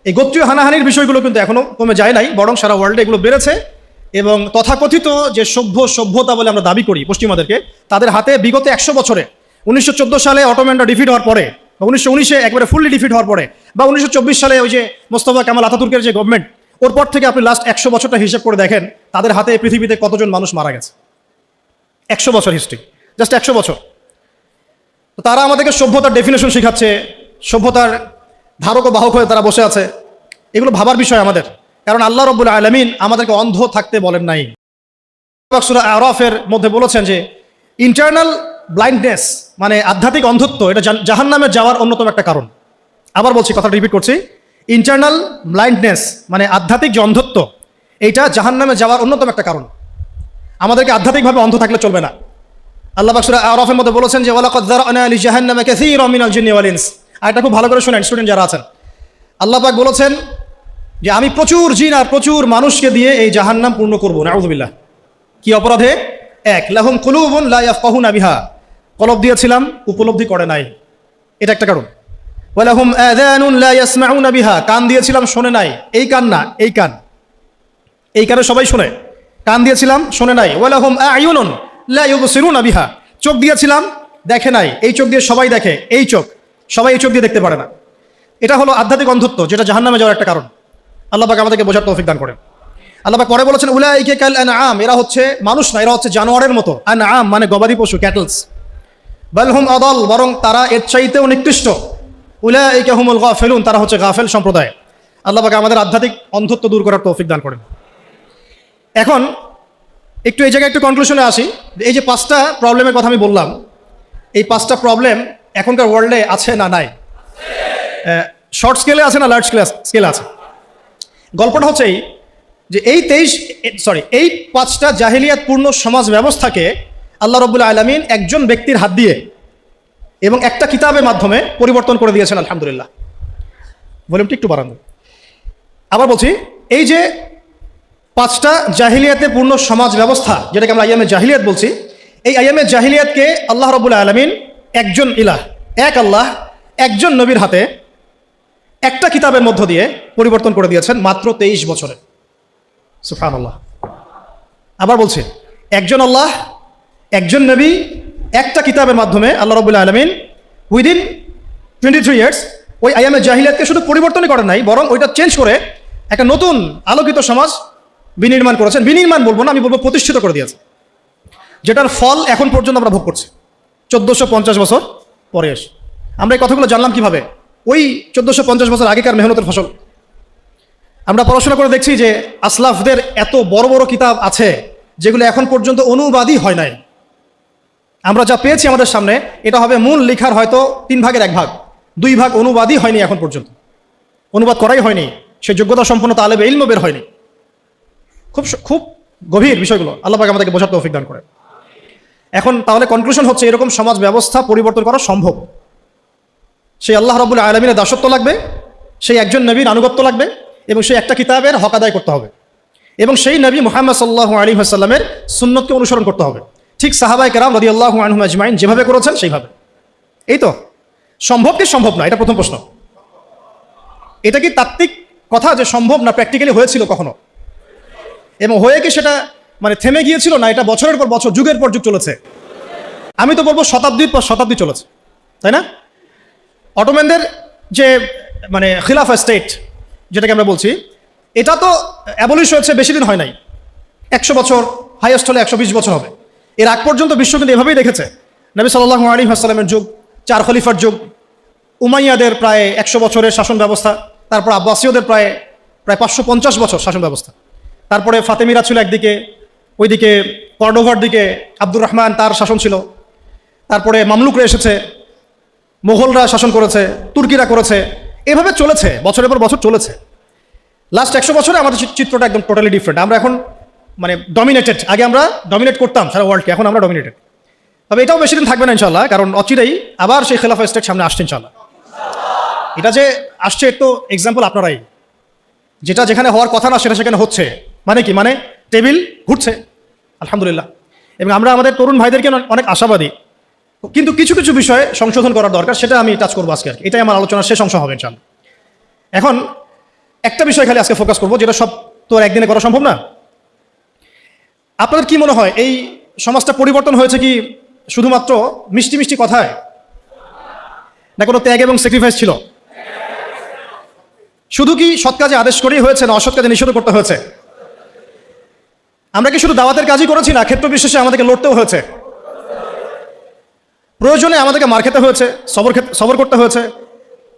এই গোত্রীয় হানাহানির বিষয়গুলো কিন্তু এখনো কমে যায় নাই, বরং সারা ওয়ার্ল্ডে এগুলো বেড়েছে। এবং তথাকথিত যে সভ্যতা বলে আমরা দাবি করি পশ্চিমাদেরকে, তাদের হাতে বিগত 100 বছরে 1914 সালে অটোম্যানরা ডিফিট হওয়ার পরে, বা 1919-এ একবারে ফুললি ডিফিট হওয়ার পরে, বা 1924 সালে ওই যে মোস্তফা কামাল আতাতুর্কের যে গভর্নমেন্ট, ওর পর থেকে আপনি লাস্ট 100 বছরটা হিসেব করে দেখেন তাদের হাতে এই পৃথিবীতে কতজন মানুষ মারা গেছে। 100 বছর হিস্ট্রি, জাস্ট 100 বছর। তো তারা আমাদেরকে সভ্যতার ডেফিনেশন শেখাচ্ছে, সভ্যতার ধারক ও বাহক হয়ে তারা বসে আছে। এগুলো ভাবার বিষয় আমাদের, কারণ আল্লাহ রাব্বুল আলামিন আমাদেরকে অন্ধ থাকতে বলেন নাই। সূরা আরাফের মধ্যে বলেছেন যে ইন্টারনাল ব্লাইন্ডনেস মানে আধ্যাত্মিক অন্ধত্ব, এটা জাহান্নামে যাওয়ার অন্যতম একটা কারণ। আবার বলছি, কথাটা রিপিট করছি, ইন্টারনাল ব্লাইন্ডনেস মানে আধ্যাত্মিক যে অন্ধত্ব, এইটা জাহান্নামে যাওয়ার অন্যতম একটা কারণ। আমাদেরকে আধ্যাত্মিকভাবে অন্ধ থাকলে চলবে না। আল্লাহ পাক সূরা আরাফের মধ্যে বলেছেন যে ওয়ালাকাদ যারানা লিজাহান্নামা কাসীরাম মিনাল জিন্নি ওয়াল ইনস। আর এটা খুব ভালো করে শুনেন স্টুডেন্ট যারা আছেন। আল্লাহ পাক বলেছেন যে আমি প্রচুর জিন আর প্রচুর মানুষকে দিয়ে এই জাহান্নাম পূর্ণ করব। নাউযুবিল্লাহ। কি অপরাধে? এক, লাহুম কুলুবুন লা ইয়াফকাহুনা বিহা, কলব দিয়েছিলাম উপলব্ধি করে নাই, এটা একটা কারণ। ওয়ালাহুম আযানুন লা ইয়াসমাউনা বিহা, কান দিয়েছিলাম শোনে নাই, এই কান না, এই কান, এই কানে সবাই শোনে, কান দিয়েছিলাম শোনে নাই। ওয়ালাহুম আ'য়ুনুন লা ইউবসিরুনা বিহা, চোখ দিয়েছিলাম দেখে নাই, এই চোখ দিয়ে সবাই দেখে, এই চোখ, সবাই এই চোখ দিয়ে দেখতে পারে না। এটা হলো আধ্যাত্মিক অন্ধত্ব, যেটা জাহান্নামে যাওয়ার একটা কারণ। আল্লাহ পাক আমাদেরকে বোঝার তৌফিক দান করেন। আল্লাহ পাক পরে বলেছেন উলাইকা কাল আনআম, এরা হচ্ছে মানুষ না, এরা হচ্ছে জানোয়ারের মতো। আনআম মানে গবাদি পশু, ক্যাটলস। বাল হুম আদাল, বরং তারা এর চাইতেও নিকৃষ্ট। উলাইকা হুমুল গাফিলুন, তারা হচ্ছে গাফেল সম্প্রদায়। আল্লাহ পাক আমাদের আধ্যাত্মিক অন্ধত্ব দূর করার তৌফিক দান করেন। এখন একটু এই জায়গায় একটু কনক্লুশনে আসি। এই যে 5টা প্রবলেমের কথা আমি বললাম, এই 5টা প্রবলেম এখনকার ওয়ার্ল্ডে আছে না নাই? শর্ট স্কেলে আছে না লার্জ স্কেলে আছে? গল্পটা হচ্ছে এই যে এই 5টা জাহিলিয়াতপূর্ণ সমাজ ব্যবস্থাকে আল্লাহ রাব্বুল আলামিন একজন ব্যক্তির হাত দিয়ে এবং একটা কিতাবের মাধ্যমে পরিবর্তন করে দিয়েছেন। আলহামদুলিল্লাহ। ভলিউমটা একটু বাড়ান। আবার বলছি, এই যে 5টা জাহিলিয়াতে পূর্ণ সমাজ ব্যবস্থা, যেটাকে আমরা আইয়ামে জাহিলিয়াত বলছি, এই আইয়ামে জাহিলিয়াতকে আল্লাহ রাব্বুল আলামিন একজন ইলাহ, এক আল্লাহ, একজন নবীর হাতে একটা কিতাবের মধ্য দিয়ে পরিবর্তন করে দিয়েছেন মাত্র 23 বছরে। সুবহানাল্লাহ। আবার বলছি, একজন আল্লাহ, একজন নবী, একটা কিতাবের মাধ্যমে আল্লাহ রাব্বুল আলামিন উইদিন 23 ইয়ার্স ওই আইয়ামে জাহিলিয়াতকে শুধু পরিবর্তনই করেন নাই, বরং ওইটা চেঞ্জ করে একটা নতুন আলোকিত সমাজ বিনির্মাণ করেছেন। বিনির্মাণ বলবো না, আমি বলবো প্রতিষ্ঠিত করে দিয়েছে, যেটার ফল এখন পর্যন্ত আমরা ভোগ করছি 1450 বছর পরে এসে। আমরা এই কথাগুলো জানলাম কিভাবে? ওই 1450 বছর আগেকার মেহনতের ফসল। আমরা পড়াশোনা করে দেখছি যে আসলাফদের এত বড় বড় কিতাব আছে যেগুলো এখন পর্যন্ত অনুবাদই হয় নাই। আমরা যা পেয়েছি আমাদের সামনে, এটা হবে মূল লেখার হয়তো 3 ভাগের 1 ভাগ, 2 ভাগ অনুবাদই হয়নি এখন পর্যন্ত, অনুবাদ করাই হয়নি, সে যোগ্যতা সম্পন্ন তালেবে ইলম বের হয়নি। খুব খুব গভীর বিষয়গুলো, আল্লাহ পাক আমাদেরকে বোঝার তৌফিক দান করে। এখন তাহলে কনক্লুশন হচ্ছে, এরকম সমাজ ব্যবস্থা পরিবর্তন করা সম্ভব। সেই আল্লাহ রাব্বুল আলামিনের দাসত্ব লাগবে, সেই একজন নবীর আনুগত্য লাগবে, এবং সেই একটা কিতাবের হক আদায় করতে হবে, এবং সেই নবী মুহাম্মদ সাল্লাল্লাহু আলাইহি ওয়াসাল্লামের সুন্নতকে অনুসরণ করতে হবে, ঠিক সাহাবায়ে কেরাম রাদিয়াল্লাহু আনহুম আজমাইন যেভাবে করেছেন সেইভাবে। এই তো সম্ভব কি সম্ভব না? এটা প্রথম প্রশ্ন। এটা কি তাত্ত্বিক কথা যে সম্ভব না, প্র্যাকটিক্যালি হয়েছিল কখনো? এবং হয়ে কি সেটা মানে থেমে গিয়েছিল না? এটা বছরের পর বছর, যুগের পর যুগ চলেছে। আমি তো বলবো শতাব্দীর পর শতাব্দী চলেছে, তাই না? অটোম্যানদের যে মানে খিলাফা স্টেট যেটাকে আমরা বলছি, এটা তো অ্যাবলিশ হয়েছে বেশি দিন হয় নাই, 100 বছর, হাইয়েস্ট হলে 120 বছর হবে। এর আগ পর্যন্ত বিশ্ব কিন্তু এভাবেই দেখেছে। নবী সাল্লাল্লাহু আলাইহি ওয়াসাল্লামের যুগ, 4 খলিফার যুগ, উমাইয়াদের প্রায় 100 বছরের শাসন ব্যবস্থা, তারপর আব্বাসীয়দের প্রায় 550 বছর শাসন ব্যবস্থা, তারপরে ফাতেমিরা ছিল একদিকে, ওইদিকে কর্ডোভার দিকে আব্দুর রহমান তার শাসন ছিল, তারপরে মামলুকরা এসেছে, মোগলরা শাসন করেছে, তুর্কিরা করেছে, এভাবে চলেছে, বছরের পর বছর চলেছে। লাস্ট 100 বছরে আমাদের চিত্রটা একদম টোটালি ডিফারেন্ট। আমরা এখন মানে ডমিনেটেড। আগে আমরা ডমিনেট করতাম সারা ওয়ার্ল্ডকে, এখন আমরা ডমিনেটেড। তবে এটাও বেশি দিন থাকবে না ইনশাল্লাহ, কারণ অচিরেই আবার সেই খেলাফা স্টেট সামনে আসছে ইনশাল্লাহ। এটা যে আসছে একটু এক্সাম্পল আপনারাই, যেটা যেখানে হওয়ার কথা না সেটা সেখানে হচ্ছে, মানে কি? মানে টেবিল ঘুরছে, আলহামদুলিল্লাহ। এবং আমরা আমাদের তরুণ ভাইদেরকে অনেক আশাবাদী, কিন্তু কিছু কিছু বিষয়ে সংশোধন করার দরকার, সেটা আমি টাচ করবো আজকে। এটাই আমার আলোচনার শেষ অংশ হবে ইনশাল্লাহ। এখন একটা বিষয় খালি আজকে ফোকাস করবো, যেটা সব তো একদিনে করা সম্ভব না। আপনাদের কি মনে হয় এই সমাজটা পরিবর্তন হয়েছে কি শুধুমাত্র মিষ্টি মিষ্টি কথায়, না কোনো ত্যাগ এবং স্যাক্রিফাইস ছিল? শুধু কি সৎ কাজে আদেশ করেই হয়েছে না অসৎ কাজে নিষেধ করতে হয়েছে? আমরা কি শুধু দাওয়াতের কাজই করেছি না ক্ষেত্র বিশেষে আমাদেরকে লড়তেও হয়েছে? প্রয়োজনে আমাদেরকে মার খেতে হয়েছে, সবর করতে হয়েছে,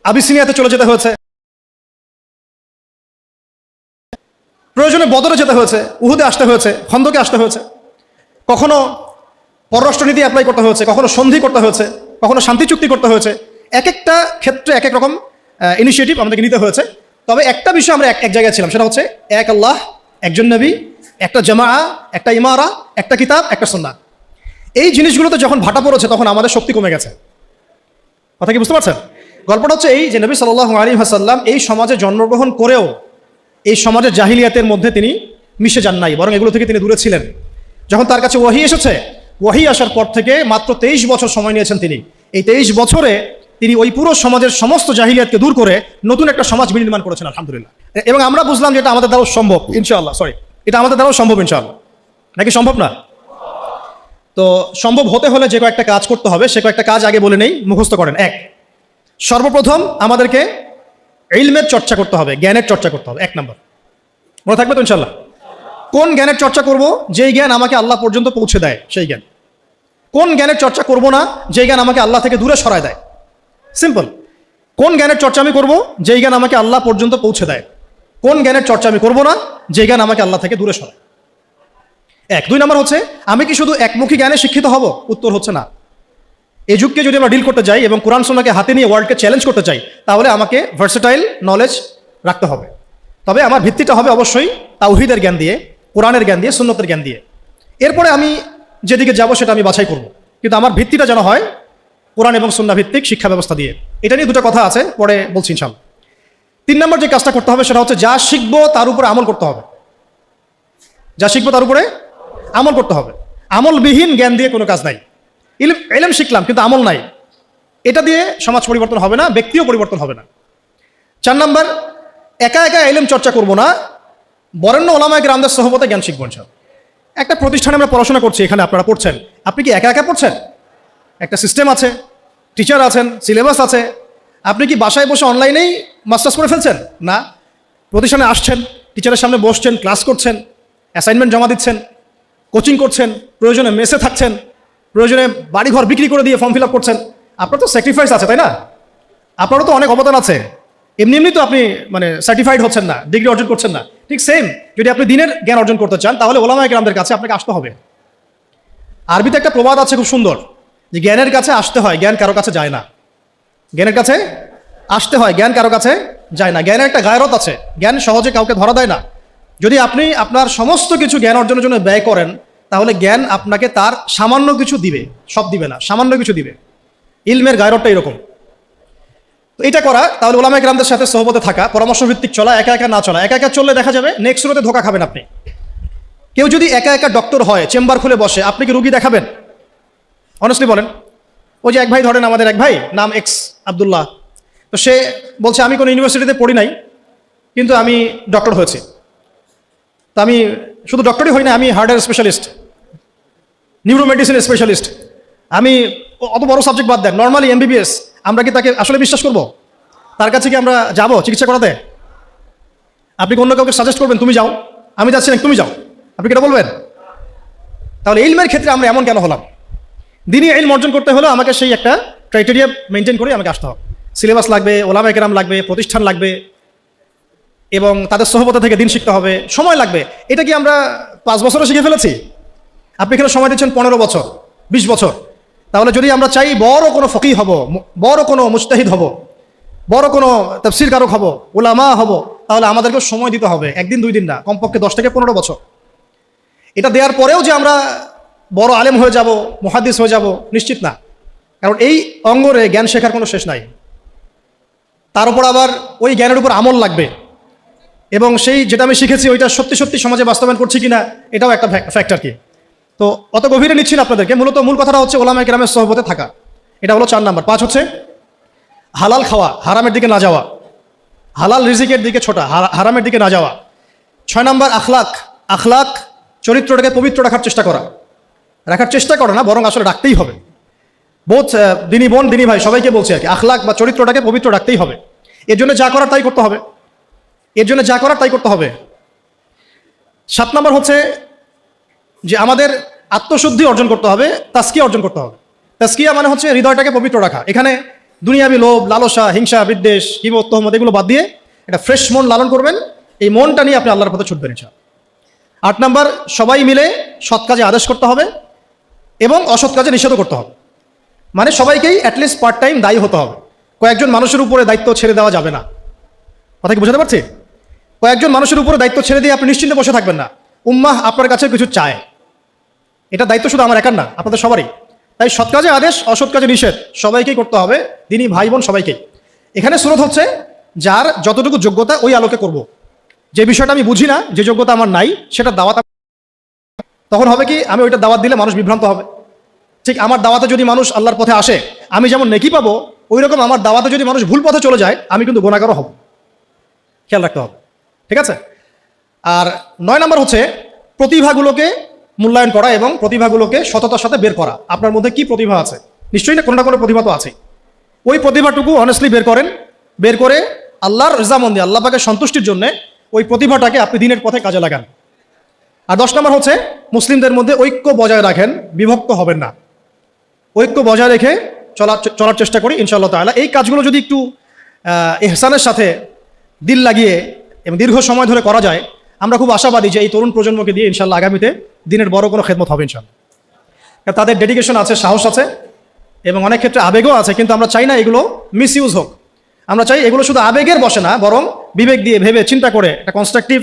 আবিসিনিয়াতে চলে যেতে হয়েছে, প্রয়োজনে বদরে যেতে হয়েছে, উহুদে আসতে হয়েছে, খন্দকে আসতে হয়েছে, কখনো পররাষ্ট্রনীতি অ্যাপ্লাই করতে হয়েছে, কখনো সন্ধি করতে হয়েছে, কখনো শান্তি চুক্তি করতে হয়েছে। এক একটা ক্ষেত্রে এক এক রকম ইনিশিয়েটিভ আমাদেরকে নিতে হয়েছে। তবে একটা বিষয় আমরা এক জায়গায় ছিলাম, সেটা হচ্ছে এক আল্লাহ, একজন নবী, একটা জামা, একটা ইমারা, একটা কিতাব, একটা সুন্নাহ। এই জিনিসগুলোতে যখন ভাটা পড়েছে তখন আমাদের শক্তি কমে গেছে। কথা কি বুঝতে পারছেন? গল্পটা হচ্ছে এই যে নবী সাল্লাল্লাহু আলাইহি ওয়াসাল্লাম এই সমাজে জন্মগ্রহণ করেও এই সমাজের জাহিলিয়াতের মধ্যে তিনি মিশে যান নাই, বরং এগুলো থেকে তিনি দূরে ছিলেন। যখন তার কাছে ওয়াহি এসেছে, ওয়াহি আসার পর থেকে মাত্র 23 বছর সময় নিয়েছেন তিনি। এই 23 বছরে তিনি ওই পুরো সমাজের সমস্ত জাহিলিয়াতকে দূর করে নতুন একটা সমাজ বিনির্মাণ করেছেন, আলহামদুলিল্লাহ। এবং আমরা বুঝলাম যে এটা আমাদের দ্বারাও সম্ভব ইনশাআল্লাহ। এটা আমাদের দ্বারাও সম্ভব ইনশাআল্লাহ। নাকি সম্ভব না? তো সম্ভব হতে হলে যে কয়েকটা কাজ করতে হবে, সে কয়েকটা কাজ আগে বলে নেই, মুখস্থ করেন। এক, সর্বপ্রথম আমাদেরকে ইলমের চর্চা করতে হবে, জ্ঞানের চর্চা করতে হবে। 1 নম্বর মনে থাকবে তো ইনশাআল্লাহ? কোন জ্ঞানের চর্চা করব? যেই জ্ঞান আমাকে আল্লাহ পর্যন্ত পৌঁছে দেয় সেই জ্ঞান। কোন জ্ঞানের চর্চা করব না? যেই জ্ঞান আমাকে আল্লাহ থেকে দূরে সরায় দেয়। সিম্পল। কোন জ্ঞানের চর্চা আমি করব? যেই জ্ঞান আমাকে আল্লাহ পর্যন্ত পৌঁছে দেয়। কোন জ্ঞানের চর্চা আমি করব না? যেই জ্ঞান আমাকে আল্লাহ থেকে দূরে সরায়। 1। 2 নম্বর হচ্ছে আমি কি শুধু একমুখী জ্ঞানে শিক্ষিত হব? উত্তর হচ্ছে না। এই যুগকে যদি আমরা ডিল করতে যাই এবং কোরআন সুন্নাহকে হাতে নিয়ে ওয়ার্ল্ডকে চ্যালেঞ্জ করতে চাই, তাহলে আমাকে ভার্সেটাইল নলেজ রাখতে হবে। তবে আমার ভিত্তিটা হবে অবশ্যই তাওহীদের জ্ঞান দিয়ে, কোরআনের জ্ঞান দিয়ে, সুন্নতের জ্ঞান দিয়ে। এরপরে আমি যেদিকে যাব সেটা আমি বাছাই করব, কিন্তু আমার ভিত্তিটা যেন হয় কোরআন এবং সুন্নাহ ভিত্তিক শিক্ষা ব্যবস্থা দিয়ে। এটা নিয়ে দুটো কথা আছে, পরে বলছি ইনশাআল্লাহ। 3 নম্বর যে কাজটা করতে হবে সেটা হচ্ছে যা শিখবো তার উপরে আমল করতে হবে। যা শিখবো তার উপরে আমল করতে হবে। আমলবিহীন জ্ঞান দিয়ে কোনো কাজ নাই। ইলম শিখলাম কিন্তু আমল নাই, এটা দিয়ে সমাজ পরিবর্তন হবে না, ব্যক্তিও পরিবর্তন হবে না। 4 নম্বর, একা একা ইলম চর্চা করব না, বরেণ্য ওলামায়ে কেরামদের সোহবতে জ্ঞান শিখবো ইনশাআল্লাহ। একটা প্রতিষ্ঠানে আমরা পড়াশোনা করছি, এখানে আপনারা পড়ছেন, আপনি কি একা একা পড়ছেন? একটা সিস্টেম আছে, টিচার আছেন, সিলেবাস আছে। আপনি কি বাসায় বসে অনলাইনেই মাস্টার্স করে ফেলছেন? না, প্রতিষ্ঠানে আসছেন, টিচারের সামনে বসছেন, ক্লাস করছেন, অ্যাসাইনমেন্ট জমা দিচ্ছেন, কোচিং করছেন, প্রয়োজনে মেসে থাকছেন, প্রয়োজনে বাড়িঘর বিক্রি করে দিয়ে ফর্ম ফিল আপ করছেন। আপনার তো স্যাক্রিফাইস আছে, তাই না? আপনারও তো অনেক অবদান আছে। এমনি এমনি তো আপনি সার্টিফাইড হচ্ছেন না, ডিগ্রি অর্জন করছেন না। ঠিক সেম, যদি আপনি দিনের জ্ঞান অর্জন করতে চান তাহলে ওলামায়ে কেরামদের কাছে আপনাকে আসতে হবে। আরবিতে একটা প্রবাদ আছে খুব সুন্দর, যে জ্ঞানের কাছে আসতে হয়, জ্ঞান কারো কাছে যায় না। জ্ঞানের কাছে আসতে হয়, জ্ঞান কারো কাছে যায় না। জ্ঞানের একটা গায়রত আছে, জ্ঞান সহজে কাউকে ধরা দেয় না। যদি আপনি আপনার সমস্ত কিছু জ্ঞান অর্জনের জন্য ব্যয় করেন, তাহলে জ্ঞান আপনাকে তার সামান্য কিছু দিবে, সব দিবে না, সামান্য কিছু দিবে। ইলমের গায়রতটা এরকম। তো এটা করা, তাহলে ওলামায়ে কেরামদের সাথে সোহবতে থাকা, পরামর্শ ভিত্তিক চলা, একা একা না চলা। একা একা চললে দেখা যাবে নেক্সট রোতে ধোকা খাবেন আপনি। কেউ যদি একা একা ডক্টর হয়, চেম্বার খুলে বসে, আপনি কি রুগী দেখাবেন? অনেস্টলি বলেন। ওই যে এক ভাই, ধরেন আমাদের এক ভাই, নাম এক্স আব্দুল্লাহ, তো সে বলছে আমি কোনো ইউনিভার্সিটিতে পড়ি নাই, কিন্তু আমি ডক্টর হয়েছি। তো আমি শুধু ডক্টরই হই না, আমি হার্টের স্পেশালিস্ট, নিউরো মেডিসিন স্পেশালিস্ট, আমি অত বড় সাবজেক্ট বাদ দেন, নর্মালি এমবিবিএস। আমরা কি তাকে আসলে বিশ্বাস করব? তার কাছে কি আমরা যাব চিকিৎসা করাতে? আপনি অন্য কাউকে সাজেস্ট করবেন, তুমি যাও, আমি যাচ্ছি না, তুমি যাও, আপনি কি এটা বলবেন? তাহলে ইলমের ক্ষেত্রে আমরা এমন কেন হলাম? দিনই ইলম অর্জন করতে হলে আমাকে সেই একটা ক্রাইটেরিয়া মেনটেন করে আমাকে আসতে হবে। সিলেবাস লাগবে, ওলামায়ে কেরাম লাগবে, প্রতিষ্ঠান লাগবে, এবং তাদের সোহবত থেকে দিন শিখতে হবে, সময় লাগবে। এটা কি আমরা 5 বছরে শিখে ফেলেছি? আপনি এখানে সময় দিচ্ছেন 15 বছর, 20 বছর। তাহলে যদি আমরা চাই বড় কোনো ফকিহ হব, বড় কোনো মুজতাহিদ হব, বড় কোনো তাফসীর কারক হব, উলামা হব, তাহলে আমাদেরকে সময় দিতে হবে, 1 দিন 2 দিন না, কমপক্ষে 10 থেকে 15 বছর। এটা দেওয়ার পরেও যে আমরা বড় আলেম হয়ে যাব, মুহাদ্দিস হয়ে যাব, নিশ্চিত না। কারণ এই অঙ্গরে জ্ঞান শেখার কোনো শেষ নাই। তার উপর আবার ওই জ্ঞানের উপর আমল লাগবে, এবং সেই যেটা আমি শিখেছি ওইটা সত্যি সত্যি সমাজে বাস্তবায়ন করছি কিনা, এটাও একটা ফ্যাক্টর। কি তো অত গভীরে নিচ্ছি না আপনাদেরকে। মূল কথাটা হচ্ছে ওলামায়ে কেরামের সোহবতে থাকা, এটা হলো 4 নাম্বার। 5 হচ্ছে হালাল খাওয়া, হারামের দিকে না যাওয়া, হালাল রিজিকের দিকে ছোটা, হারামের দিকে না যাওয়া। 6 নাম্বার আখলাক, চরিত্রটাকে পবিত্র রাখার চেষ্টা করা না, বরং আসলে রাখতেই হবে। বোধ দিনী বোন, দিনী ভাই, সবাইকে বলছি আর কি, আখলাক বা চরিত্রটাকে পবিত্র রাখতেই হবে। এর জন্য যা করার তাই করতে হবে। এর জন্য যা করার তাই করতে হবে। 7 নম্বর হচ্ছে যে আমাদের আত্মশুদ্ধি অর্জন করতে হবে, তাজকিয়া অর্জন করতে হবে। তাজকিয়া মানে হচ্ছে হৃদয়টাকে পবিত্র রাখা। এখানে দুনিয়াবি লোভ, লালসা, হিংসা, বিদ্বেষ, গীবত, তহমত এগুলো বাদ দিয়ে একটা ফ্রেশ মন লালন করবেন। এই মনটা নিয়ে আপনি আল্লাহর পথে ছুটবেন ইনশাআল্লাহ। 8 নম্বর, সবাই মিলে সৎ কাজে আদেশ করতে হবে এবং অসৎ কাজে নিষেধ করতে হবে। মানে সবাইকেই অ্যাটলিস্ট পার্ট টাইম দায়ী হতে হবে। কয়েকজন মানুষের উপরে দায়িত্ব ছেড়ে দেওয়া যাবে না। কথা কি বোঝাতে পারছি? কয়েকজন মানুষের উপরে দায়িত্ব ছেড়ে দিয়ে আপনি নিশ্চিন্তে বসে থাকবেন না। উম্মাহ আপনার কাছে কিছু চায়, এটা দায়িত্ব শুধু আমার একার না, আপনাদের সবারই। তাই সৎ কাজে আদেশ, অসৎ কাজে নিষেধ সবাইকেই করতে হবে, দিনী ভাই বোন সবাইকেই। এখানে সুরত হচ্ছে যার যতটুকু যোগ্যতা ওই আলোকে করব। যে বিষয়টা আমি বুঝি না, যে যোগ্যতা আমার নাই, সেটা দাওয়াত তখন হবে কি, আমি ওইটা দাওয়াত দিলে মানুষ বিভ্রান্ত হবে। ঠিক আমার দাওয়াতে যদি মানুষ আল্লাহর পথে আসে, আমি যেমন নেকি পাবো, ওই রকম আমার দাওয়াতে যদি মানুষ ভুল পথে চলে যায়, আমি কিন্তু গুনাহগারও হব। খেয়াল রাখতে হবে, ঠিক আছে? আর 9 নম্বর হচ্ছে প্রতিভাগুলোকে মূল্যায়ন করা এবং প্রতিভাগুলোকে সততার সাথে বের করা। আপনার মধ্যে কি প্রতিভা আছে, নিশ্চয়ই না কোনো না কোনো প্রতিভা তো আছে। ওই প্রতিভাটুকু অনেস্টলি বের করেন, বের করে আল্লাহর রেজামন্দি, আল্লাহ পাকের সন্তুষ্টির জন্য ওই প্রতিভাটাকে আপনি দিনের পথে কাজে লাগান। আর 10 নম্বর হচ্ছে মুসলিমদের মধ্যে ঐক্য বজায় রাখেন, বিভক্ত হবেন না। ঐক্য বজায় রেখে চলার চেষ্টা করি ইনশাআল্লাহ তাআলা। এই কাজগুলো যদি একটু ইহসানের সাথে দিল লাগিয়ে এবং দীর্ঘ সময় ধরে করা যায়, আমরা খুব আশাবাদী যে এই তরুণ প্রজন্মকে দিয়ে ইনশাআল্লাহ আগামীতে দিনের বড় কোনো খেদমত হবে ইনশাআল্লাহ। তাদের ডেডিকেশন আছে, সাহস আছে এবং অনেক ক্ষেত্রে আবেগও আছে, কিন্তু আমরা চাই না এগুলো মিসইউজ হোক। আমরা চাই এগুলো শুধু আবেগের বসে না, বরং বিবেক দিয়ে ভেবে চিন্তা করে একটা কনস্ট্রাকটিভ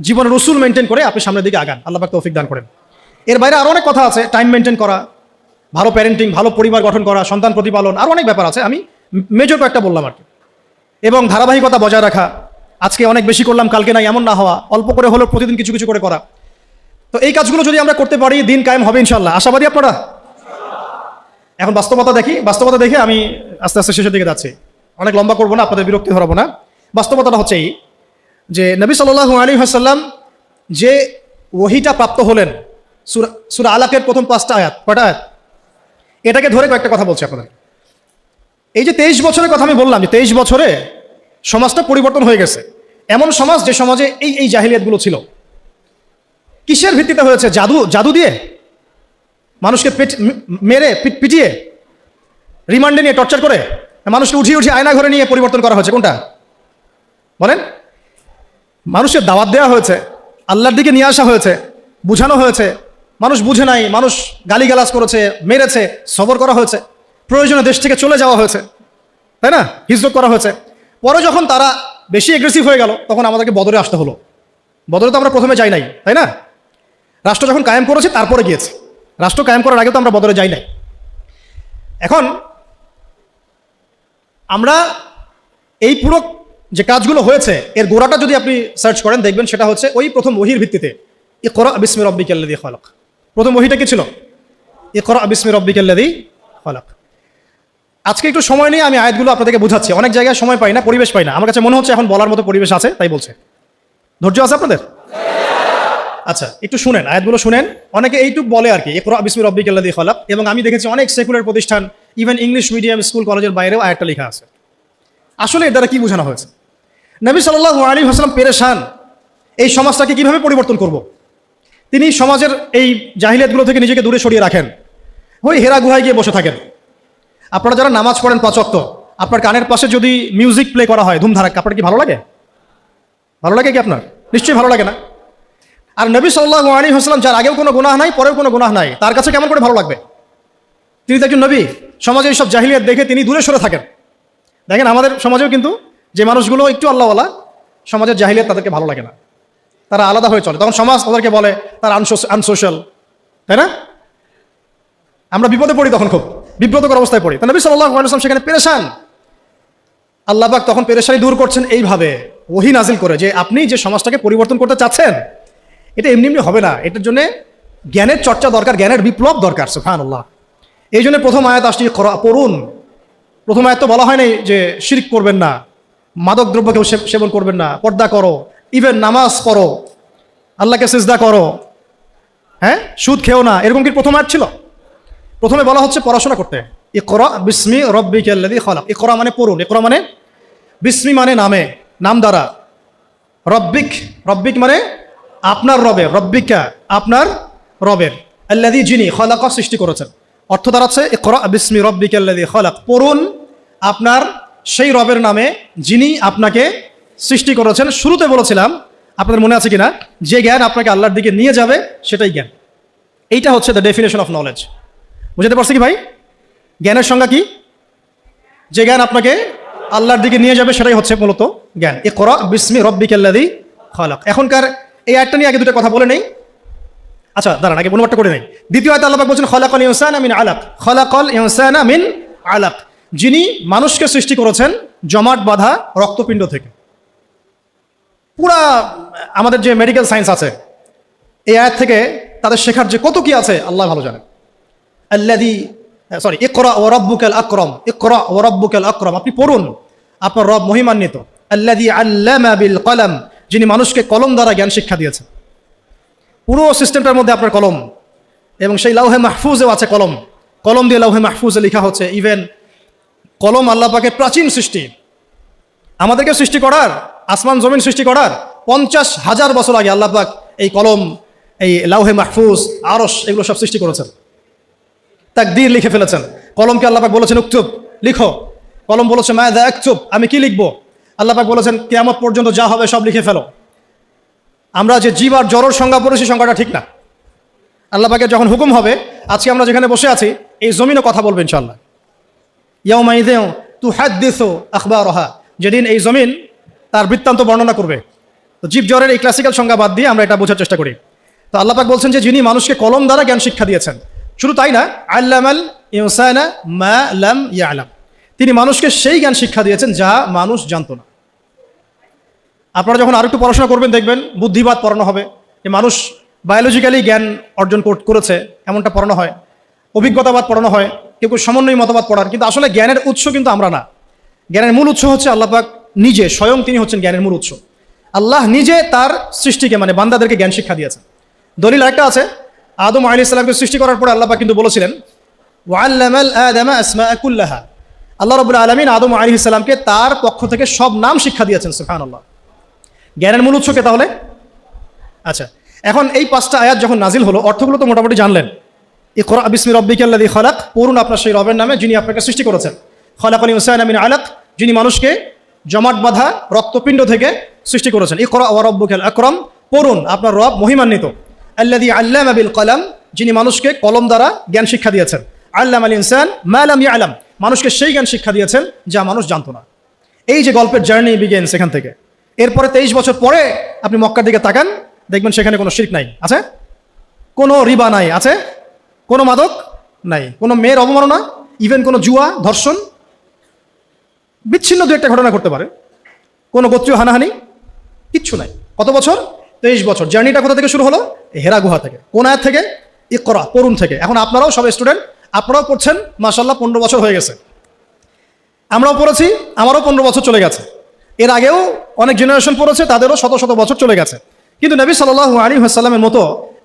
জীবনের উসুল মেনটেন করে আপনি সামনের দিকে আগান। আল্লাহ পাক তৌফিক দান করেন। এর বাইরে আরও অনেক কথা আছে, টাইম মেনটেন করা, ভালো প্যারেন্টিং, ভালো পরিবার গঠন করা, সন্তান প্রতিপালন, আরও অনেক ব্যাপার আছে। আমি মেজর কয়েকটা বললাম আর কি। এবং ধারাবাহিকতা বজায় রাখা, আজকে অনেক বেশি করলাম কালকে নাই এমন না হওয়া, অল্প করে হলেও প্রতিদিন কিছু কিছু করে করা। তো এই কাজগুলো যদি আমরা করতে পারি, দিন কায়েম হবে ইনশাআল্লাহ। আশাবাদী আপনারা? এখন বাস্তবতা দেখে আমি আস্তে আস্তে শেষের দিকে যাচ্ছি, অনেক লম্বা করবো না, আপনাদের বিরক্তি ধরাবো না। বাস্তবতাটা হচ্ছে এই যে নবী সাল্লাল্লাহু আলাইহি ওয়াসাল্লাম যে ওহীটা প্রাপ্ত হলেন, সূরা আলাকের প্রথম 5টা আয়াত, কয়টা আয়াত, এটাকে ধরে কয়েকটা কথা বলছি আপনাদের। এই যে 23 বছরের কথা আমি বললাম, যে 23 বছরে সমাজটা পরিবর্তন হয়ে গেছে। এমন সমাজ যে সমাজে এই জাহিলিয়াতগুলো ছিল, কিসের ভিত্তিতে হয়েছে? জাদু দিয়ে, মানুষকে মেরে পিটিয়ে, রিমান্ডে নিয়ে টর্চার করে, মানুষকে উঠিয়ে আয়না ঘরে নিয়ে পরিবর্তন করা হয়েছে। কোনটা বলেন? মানুষের দাওয়াত দেওয়া হয়েছে, আল্লাহর দিকে নিয়ে আসা হয়েছে, বুঝানো হয়েছে, মানুষ বুঝে নাই, মানুষ গালিগালাজ করেছে, মেরেছে, সবর করা হয়েছে, প্রয়োজনে দেশ থেকে চলে যাওয়া হয়েছে, তাই না? হিজরত করা হয়েছে। পরে যখন তারা বেশি এগ্রেসিভ হয়ে গেল, তখন আমাদেরকে বদরে আসতে হলো। বদরে তো আমরা প্রথমে যাই নাই, তাই না? রাষ্ট্র যখন কায়েম করেছে তারপরে গিয়েছে, রাষ্ট্র কায়েম করার আগে তো আমরা বদরে যাই নাই। এখন আমরা এই পুরো যে কাজগুলো হয়েছে, এর গোড়াটা যদি আপনি সার্চ করেন, দেখবেন সেটা হচ্ছে ওই প্রথম ওহীর ভিত্তিতে। ইকরা বিসমি রাব্বিকাল্লাযী খালাক, প্রথম ওহীটা কি ছিল? ইকরা বিসমি রাব্বিকাল্লাযী খালাক। আজকে একটু সময় নিয়ে আমি আয়াতগুলো আপনাদেরকে বুঝাচ্ছি। অনেক জায়গায় সময় পাই না, পরিবেশ পাই না। আমার কাছে মনে হচ্ছে এখন বলার মতো পরিবেশ আছে, তাই বলছে। ধৈর্য আছে আপনাদের? আচ্ছা, একটু শুনেন, আয়াতগুলো শুনেন। অনেকে এইটুকু বলে আর কি, ইকরা বিসমি রাব্বিকাল্লাযী খালাক। এবং আমি দেখেছি অনেক সেকুলার প্রতিষ্ঠান, ইভেন ইংলিশ মিডিয়াম স্কুল কলেজের বাইরেও আয়াতটা লেখা আছে। আসলে এর দ্বারা কি বোঝানো হয়েছে? নবী সাল্লাল্লাহু আলাইহি ওয়াসাল্লাম পেরেশান, এই সমাজটাকে কিভাবে পরিবর্তন করব। তিনি সমাজের এই জাহিলিয়াতগুলো থেকে নিজেকে দূরে সরিয়ে রাখেন, ওই হেরা গুহায় গিয়ে বসে থাকেন। আপনারা যারা নামাজ পড়েন 5 ওয়াক্ত, আপনার কানের পাশে যদি মিউজিক প্লে করা হয় ধুমধারাক্কা, আপনার কি ভালো লাগে? ভালো লাগে কি আপনার? নিশ্চয়ই ভালো লাগে না। আর নবী সাল্লাল্লাহু আলাইহি ওয়াসাল্লাম, যার আগেও কোনো গুনাহ নাই, পরেও কোনো গুনাহ নাই, তার কাছে কেমন করে ভালো লাগবে? তিনি তো একজন নবী। সমাজে এইসব জাহিলিয়াত দেখে তিনি দূরে সরে থাকেন। দেখেন আমাদের সমাজেও কিন্তু যে মানুষগুলো একটু আল্লাহওয়ালা, সমাজের জাহিলিয়াত তাদেরকে ভালো লাগে না, তারা আলাদা হয়ে চলে। তখন সমাজ তাদেরকে বলে তারা আনসোশ্যাল, তাই না? আমরা বিপদে পড়ি, তখন খুব বিব্রতকর অবস্থায় পড়ি। তা নবী সাল্লাল্লাহু আলাইহি ওয়াসাল্লাম সেখানে পেরেশান। আল্লাহ পাক তখন পেরেশানি দূর করছেন এইভাবে, ওহী নাজিল করে, যে আপনি যে সমাজটাকে পরিবর্তন করতে চাচ্ছেন, এটা এমনি এমনি হবে না। এটার জন্য জ্ঞানের চর্চা দরকার, জ্ঞানের বিপ্লব দরকার। সুবহানাল্লাহ। এই জন্য প্রথম আয়াত আসছে পড়ুন। প্রথম আয়াত তো বলা হয় নাই যে শিরক করবেন না, মাদক দ্রব্য কেউ সেবন করবেন না, পর্দা করো, ইভেন নামাজ পড়ো, আল্লাহকে সিজদা করো, হ্যাঁ, সুদ খেও না, এরকম কি প্রথম আয়াত ছিল? প্রথমে বলা হচ্ছে পড়াশোনা করতে। ইকরা বিসমি রাব্বিকাল্লাযী খালাক। ইকরা মানে পড়ুন, ইকরা মানে বিসমি মানে নামে, নাম দ্বারা, রব্বিক, রব্বিক মানে আপনার রবের, রব্বিকা আপনার রবের, আল্লাযী যিনি, খলাকা সৃষ্টি করেছেন। অর্থ দাঁড়াচ্ছে ইকরা বিসমি রব্বিকাল্লাযী খলাক, পড়ুন আপনার সেই রবের নামে যিনি আপনাকে সৃষ্টি করেছেন। শুরুতে বলেছিলাম, আপনাদের মনে আছে কিনা, যে জ্ঞান আপনাকে আল্লাহর দিকে নিয়ে যাবে সেটাই জ্ঞান। এইটা হচ্ছে দ্য ডেফিনেশন অফ নলেজ। বুঝতে পারছি কি ভাই? জ্ঞানের সংজ্ঞা কি? যে জ্ঞান আপনাকে আল্লাহর দিকে নিয়ে যাবে সেটাই হচ্ছে মূলত জ্ঞান। ইকরা বিসমি রব্বিকাল্লাযী খলাক। এখনকার এই আয়াতটা নিয়ে আগে দুটো কথা বলে নেই। আচ্ছা দাঁড়ান, আগে অনুবাদটা করে নেই। দ্বিতীয় আয়াতে আল্লাহ পাক বলছেন খলাকাল ইনসানা মিন আলাক, খলাকাল ইনসানা মিন আলাক, যিনি মানুষকে সৃষ্টি করেছেন জমাট বাঁধা রক্তপিণ্ড থেকে। পুরা আমাদের যে মেডিকেল সায়েন্স আছে, এই আয়াত থেকে তাদের শেখার যে কত কি আছে আল্লাহ ভালো জানেন। আল্লাযী ইকরা ওয়া রাব্বুকাল আকরাম, ইকরা ওয়া রাব্বুকাল আকরাম, আপনি পড়ুন, আপনার রব মহিমান্বিত। আল্লাযী আল্লামা বিল কলম, যিনি মানুষকে কলম দ্বারা জ্ঞান শিক্ষা দিয়েছেন। পুরো সিস্টেমটার মধ্যে আপনার কলম, এবং সেই লাউহে মাহফুজেও আছে কলম। কলম দিয়ে লাউহে মাহফুজে লেখা হচ্ছে। ইভেন কলম আল্লাহ পাকের প্রাচীন সৃষ্টি। আমাদেরকে সৃষ্টি করার, আসমান জমিন সৃষ্টি করার 50,000 বছর আগে আল্লাহ পাক এই কলম, এই লাউহে মাহফুজ, আরশ, এগুলো সব সৃষ্টি করেছেন। তাকদীর লিখে ফেলেছেন। কলমকে আল্লাহ পাক বলেছেন উকতুব, লিখো। কলম বলেছে মাযা আকতুব, আমি কি লিখবো? আল্লাহ পাক বলেছেন কিয়ামত পর্যন্ত যা হবে সব লিখে ফেলো। আমরা যে জীব আর জড়র সংজ্ঞা পড়েছি, সংজ্ঞাটা ঠিক না। আল্লাহ পাকের যখন হুকুম হবে, আজকে আমরা যেখানে বসে আছি এই জমিনও কথা বলবে ইনশাআল্লাহ। ইয়াউমাইযিন তুহাদ্দিসু আখবারাহা, যেদিন এই জমিন তার বৃত্তান্ত বর্ণনা করবে। তো জীব জড়ের এই ক্লাসিক্যাল সংজ্ঞা বাদ দিয়ে আমরা এটা বোঝার চেষ্টা করি। তো আল্লাহ পাক বলছেন যে যিনি মানুষকে কলম দ্বারা জ্ঞান শিক্ষা দিয়েছেন। শুধু তাই না, আল্লামাল ইনসানা মা লাম ইয়ালাম, তিনি মানুষকে সেই জ্ঞান শিক্ষা দিয়েছেন যা মানুষ জানতো না। আপনারা যখন আরেকটু পড়াশোনা করবেন দেখবেন বুদ্ধিবাদ পড়ানো হবে, যে মানুষ বায়োলজিক্যালি জ্ঞান অর্জন করেছে এমনটা পড়ানো হয়। অভিজ্ঞতাবাদ পড়ানো হয়, কেউ কেউ সমন্বয়ী মতবাদ পড়ার। কিন্তু আসলে জ্ঞানের উৎস কিন্তু আমরা না। জ্ঞানের মূল উৎস হচ্ছে আল্লাহ পাক নিজে, স্বয়ং তিনি হচ্ছেন জ্ঞানের মূল উৎস। আল্লাহ নিজে তার সৃষ্টিকে, মানে বান্দাদেরকে জ্ঞান শিক্ষা দিয়েছেন। দলিল একটা আছে, আদম আলাইহিস সালামকে সৃষ্টি করার পরে আল্লাহ পাক কিন্তু বলেছিলেন ওয়াল্লামাল আদামা আসমাআ কুল্লাহা, আল্লাহ রাব্বুল আলামিন আদম আলাইহিস সালামকে তার পক্ষ থেকে সব নাম শিক্ষা দিয়েছেন। সুবহানাল্লাহ। জ্ঞানের মূল উৎস কে তাহলে? আচ্ছা, এখন এই 5টা আয়াত যখন নাজিল হলো, অর্থগুলো তো মোটামুটি জানলেন। ইকরা বিসমি রব্বিকাল্লাযী খলাক, পড়ুন আপনার সেই রবের নামে যিনি আপনাকে সৃষ্টি করেছেন। খলাকাল ইনসানা মিন আলাক, যিনি মানুষকে জমাট বাঁধা রক্তপিণ্ড থেকে সৃষ্টি করেছেন। ইকরা ওয়া রাব্বুকাল আকরাম, পড়ুন আপনার রব মহিমান্বিত। আল্লাযী আল্লামা বিল কলম, যিনি মানুষকে কলম দ্বারা জ্ঞান শিক্ষা দিয়েছেন। আল্লামাল ইনসান মা লাম ইয়ালাম, মানুষকে সেই জ্ঞান শিক্ষা দিয়েছেন যা মানুষ জানতো না। এই যে গল্পের জার্নি বিগিনস এখান থেকে। এরপরে 23 বছর পরে আপনি মক্কার দিকে তাকান, দেখবেন সেখানে কোনো শিরক নাই, আছে? কোনো রিবা নাই, আছে? কোনো মাদক নাই, কোনো মেয়ের অবমাননা, ইভেন কোনো জুয়া, ধর্ষণ, বিচ্ছিন্ন দু একটা ঘটনা ঘটতে পারে, কোনো গোত্রীয় হানাহানি, কিচ্ছু নাই। কত বছর? 23 বছর। জার্নিটা কোথা থেকে শুরু হলো? হেরা গুহা থেকে। কোন আয়াত থেকে? ইকরা, পড়ুন থেকে। এখন আপনারাও সব স্টুডেন্ট, আপনারাও পড়ছেন, মাশাআল্লাহ 15 বছর হয়ে গেছে। আমরাও পড়েছি, আমারও 15 বছর চলে গেছে। এর আগেও অনেক জেনারেশন পড়েছে, তাদেরও শত শত বছর চলে গেছে। কিন্তু নবী সাল্লাল্লাহু আলাইহি ওয়াসাল্লামের মতো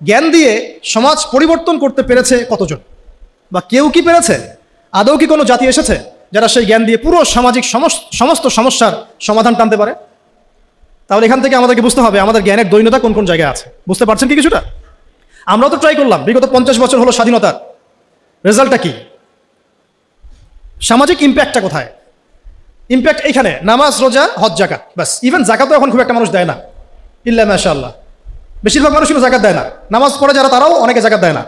জ্ঞান দিয়ে সমাজ পরিবর্তন করতে পেরেছে কতজন? বা কেউ কি পেরেছে? আদৌ কি কোনো জাতি এসেছে যারা সেই জ্ঞান দিয়ে পুরো সামাজিক সমস্ত সমস্যার সমাধান টানতে পারে? তাহলে এখান থেকে আমাদেরকে বুঝতে হবে আমাদের জ্ঞানের দৈন্যতা কোন কোন জায়গায় আছে। বুঝতে পারছেন কি কিছুটা? আমরাও তো ট্রাই করলাম, বিগত 50 বছর হলো স্বাধীনতার, রেজাল্টটা কি? সামাজিক ইম্প্যাক্টটা কোথায়? ইম্প্যাক্ট এইখানে, নামাজ, রোজা, হজ, জাকাত, বাস। ইভেন জাকাতও এখন খুব একটা মানুষ দেয় না, ইল্লা মাশাআল্লাহ। বেশিরভাগ মানুষ কিন্তু জাকাত দেয় না। নামাজ পড়ে যারা, তারাও অনেকে জাকাত দেয় না।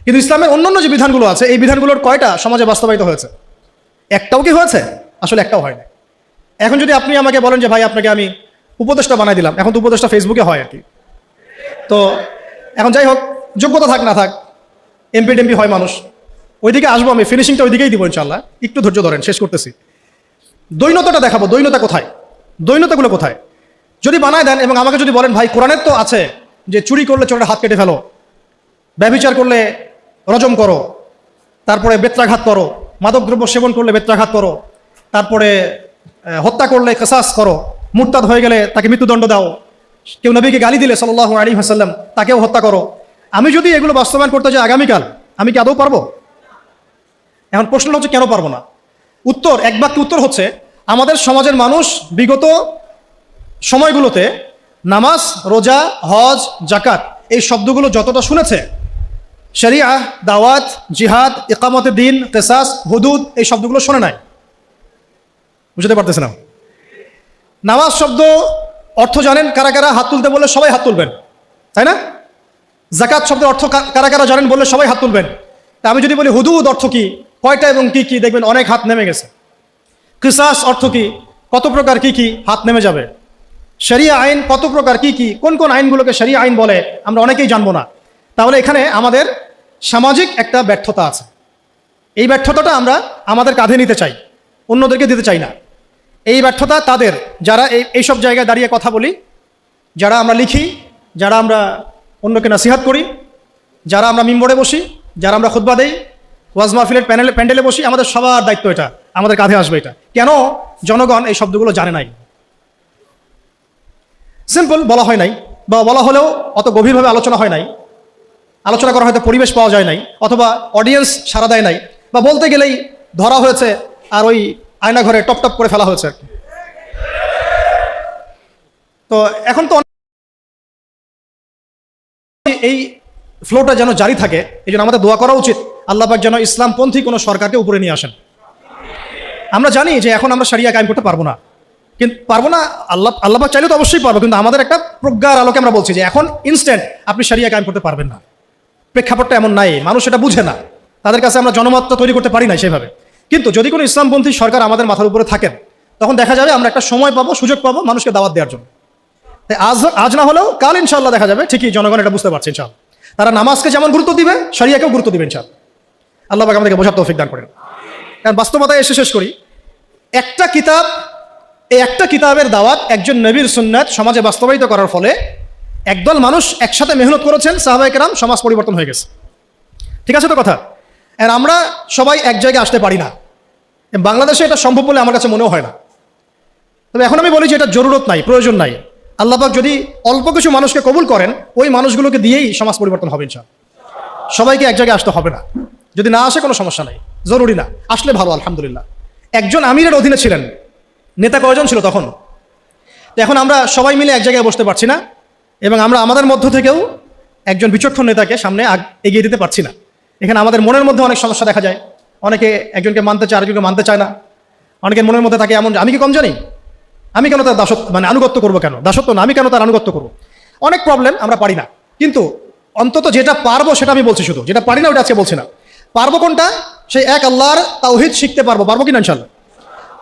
কিন্তু ইসলামের অন্যান্য যে বিধানগুলো আছে, এই বিধানগুলোর কয়টা সমাজে বাস্তবায়িত হয়েছে? একটাও কি হয়েছে? আসলে একটাও হয় না। এখন যদি আপনি আমাকে বলেন যে ভাই আপনাকে আমি উপদেষ্টা বানাই দিলাম, এখন তো উপদেষ্টা ফেসবুকে হয় আর কি। তো এখন যাই হোক, যোগ্যতা থাক না থাক, এমপি টেমপি হয় মানুষ, ওইদিকে আসবো আমি, ফিনিশিংটা ওইদিকেই দিব ইনশাল্লাহ। একটু ধৈর্য ধরেন, শেষ করতেছি। দৈন্যতাটা দেখাবো, দৈন্যতা কোথায়, দৈন্যতাগুলো কোথায়। যদি বানায় দেন এবং আমাকে যদি বলেন ভাই কোরআনের তো আছে যে চুরি করলে চোরের হাত কেটে ফেলো, ব্যভিচার করলে রজম করো, তারপরে বেত্রাঘাত করো, মাদকদ্রব্য সেবন করলে বেত্রাঘাত করো, তারপরে হত্যা করলে কিসাস করো, মুরতাদ হয়ে গেলে তাকে মৃত্যুদণ্ড দাও, কেউ নবীকে গালি দিলে সাল্লাল্লাহু আলাইহি ওয়াসাল্লাম তাকেও হত্যা করো। আমি যদি এগুলো বাস্তবায়ন করতে যাই আগামীকাল, আমি কি আদৌ পারবো? এখন প্রশ্ন হচ্ছে কেন পারবো না? উত্তর, এক বাক্যে উত্তর হচ্ছে আমাদের সমাজের মানুষ বিগত সময়গুলোতে নামাজ, রোজা, হজ, জাকাত এই শব্দগুলো যতটা শুনেছে, শরিয়া, দাওয়াত, জিহাদ, ইকামতে দিন, কিসাস, হুদুদ এই শব্দগুলো শোনে নাই। বুঝতে পারতেছে না? নামাজ শব্দ অর্থ জানেন কারা কারা? হাত তুলতে বললে সবাই হাত তুলবেন, তাই না? জাকাত শব্দের অর্থ কারা কারা জানেন বললে সবাই হাত তুলবেন। তা আমি যদি বলি হুদুদ অর্থ কি, কয়টা এবং কি কি, দেখবেন অনেক হাত নেমে গেছে। কিসাস অর্থ কি, কত প্রকার কি কি, হাত নেমে যাবে। শরিয়া আইন কত প্রকার কি কি, কোন কোন আইনগুলোকে শরিয়া আইন বলে আমরা অনেকেই জানবো না। তাহলে এখানে আমাদের সামাজিক একটা ব্যর্থতা আছে। এই ব্যর্থতাটা আমরা আমাদের কাঁধে নিতে চাই, অন্যদেরকে দিতে চাই না। এই ব্যর্থতা তাদের যারা এইসব জায়গায় দাঁড়িয়ে কথা বলি, যারা আমরা লিখি, যারা আমরা অন্যকে নসিহত করি, যারা আমরা মিম্বরে বসি, যারা আমরা খুতবা দেই, ওয়াজ মাহফিলের প্যান্ডেলে বসি, আমাদের সবার দায়িত্ব এটা, আমাদের কাঁধে আসবে এটা। কেন জনগণ এই শব্দগুলো জানে নাই? সিম্পল, বলা হয় নাই, বা বলা হলেও অত গভীরভাবে আলোচনা হয় নাই, আলোচনা করা হয়তো পরিবেশ পাওয়া যায় নাই, অথবা অডিয়েন্স সাড়া দেয় নাই, বা বলতে গেলেই ধরা হয়েছে আর ওই আয়না ঘরে টপ টপ করে ফেলা হয়েছে আর কি। তো এখন তো এই ফ্লোটা যেন জারি থাকে, এই জন্য আমাদের দোয়া করা উচিত আল্লাহ পাক যেন ইসলামপন্থী কোনো সরকারকে উপরে নিয়ে আসেন। আমরা জানি যে এখন আমরা শরিয়া কায়েম করতে পারবো না, কিন্তু পারবো না, আল্লাহ পাক চাইলে তো অবশ্যই পারবো, কিন্তু আমাদের একটা প্রজ্ঞার আলোকে আমরা বলছি যে এখন ইনস্ট্যান্ট আপনি শরিয়া কায়েম করতে পারবেন না। প্রেক্ষাপটটা এমন নাই, মানুষ এটা বুঝে না, তাদের কাছে আমরা জনমতটা তৈরি করতে পারি না সেভাবে। কিন্তু যদি কোনো ইসলামপন্থী সরকার আমাদের মাথার উপরে থাকেন, তখন দেখা যাবে আমরা একটা সময় পাবো, সুযোগ পাবো মানুষকে দাওয়াত দেওয়ার জন্য। তাই আজ না হলেও কাল ইনশাআল্লাহ দেখা যাবে ঠিকই জনগণ এটা বুঝতে পারছে ইনশাআল্লাহ। তারা নামাজকে যেমন গুরুত্ব দিবে, শরিয়াকেও গুরুত্ব দিবে ইনশাআল্লাহ। আল্লাহ পাক আমাদেরকে বোঝার তৌফিক দান করেন। কারণ বাস্তবতায় এসে শেষ করি, একটা কিতাব, এই একটা কিতাবের দাওয়াত একজন নবীর সুন্নাত সমাজে বাস্তবায়িত করার ফলে একদল মানুষ একসাথে মেহনত করেছেন, সাহাবায়ে কেরাম, সমাজ পরিবর্তন হয়ে গেছে। ঠিক আছে তো কথা? আর আমরা সবাই এক জায়গায় আসতে পারি না, বাংলাদেশে এটা সম্ভব বলে আমার কাছে মনেও হয় না। তবে এখন আমি বলি যে এটা জরুরত নাই, প্রয়োজন নাই। আল্লাহ পাক যদি অল্প কিছু মানুষকে কবুল করেন, ওই মানুষগুলোকে দিয়েই সমাজ পরিবর্তন হবে ইনশাআল্লাহ। সবাইকে এক জায়গায় আসতে হবে না, যদি না আসে কোনো সমস্যা নাই, জরুরি না, আসলে ভালো আলহামদুলিল্লাহ। একজন আমিরের অধীনে ছিলেন, নেতা কয়জন ছিল তখন? এখন আমরা সবাই মিলে এক জায়গায় বসতে পারছি না, এবং আমরা আমাদের মধ্য থেকেও একজন বিচক্ষণ নেতাকে সামনে এগিয়ে দিতে পারছি না। এখানে আমাদের মনের মধ্যে অনেক সমস্যা দেখা যায়। অনেকে একজনকে মানতে চায়, আরেকজনকে মানতে চায় না। অনেকের মনের মধ্যে থাকে এমন, আমি কি কম জানি, আমি কেন তার দাসত্ব মানে আনুগত্য করবো, কেন দাসত্ব না, আমি কেন তার আনুগত্য করবো। অনেক প্রবলেম, আমরা পারি না। কিন্তু অন্তত যেটা পারবো সেটা আমি বলছি, শুধু যেটা পারি না ওটা আজকে বলছি না। পারবো কোনটা? সেই এক আল্লাহর তাওহীদ শিখতে পারবো, পারবো কিনা ইনশাআল্লাহ।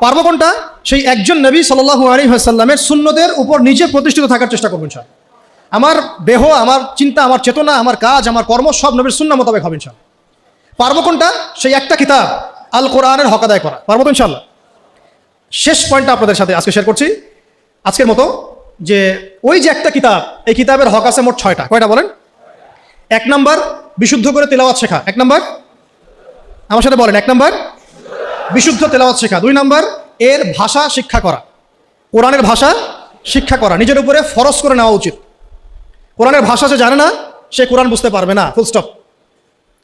পারবো কোনটা? সেই একজন নবী সাল্লাল্লাহু আলাইহি ওয়াসাল্লামের সুন্নতের উপর নিজে প্রতিষ্ঠিত থাকার চেষ্টা করবো ইনশাআল্লাহ। আমার দেহ, আমার চিন্তা, আমার চেতনা, আমার কাজ, আমার কর্ম সব নবীর সুন্নাহ মোতাবেক হবে ইনশাআল্লাহ। পারবো কোনটা? সেই একটা কিতাব আল কোরআনের হক আদায় করা, পারবো তো ইনশাআল্লাহ। শেষ পয়েন্টটা আপনাদের সাথে আজকে শেয়ার করছি আজকের মতো, যে ওই যে একটা কিতাব, এই কিতাবের হক আছে মোট 6টা। কয়টা বলেন? 1 নাম্বার বিশুদ্ধ করে তেলাওয়াত শেখা, 1 নাম্বার, আমার সাথে বলেন, 1 নাম্বার বিশুদ্ধ তেলাওয়াত শেখা। 2 নাম্বার এর ভাষা শিক্ষা করা, কোরআনের ভাষা শিক্ষা করা, নিজের উপরে ফরজ করে নেওয়া উচিত। কোরআনের ভাষা সে জানে না, সে কোরআন বুঝতে পারবে না, ফুল স্টপ।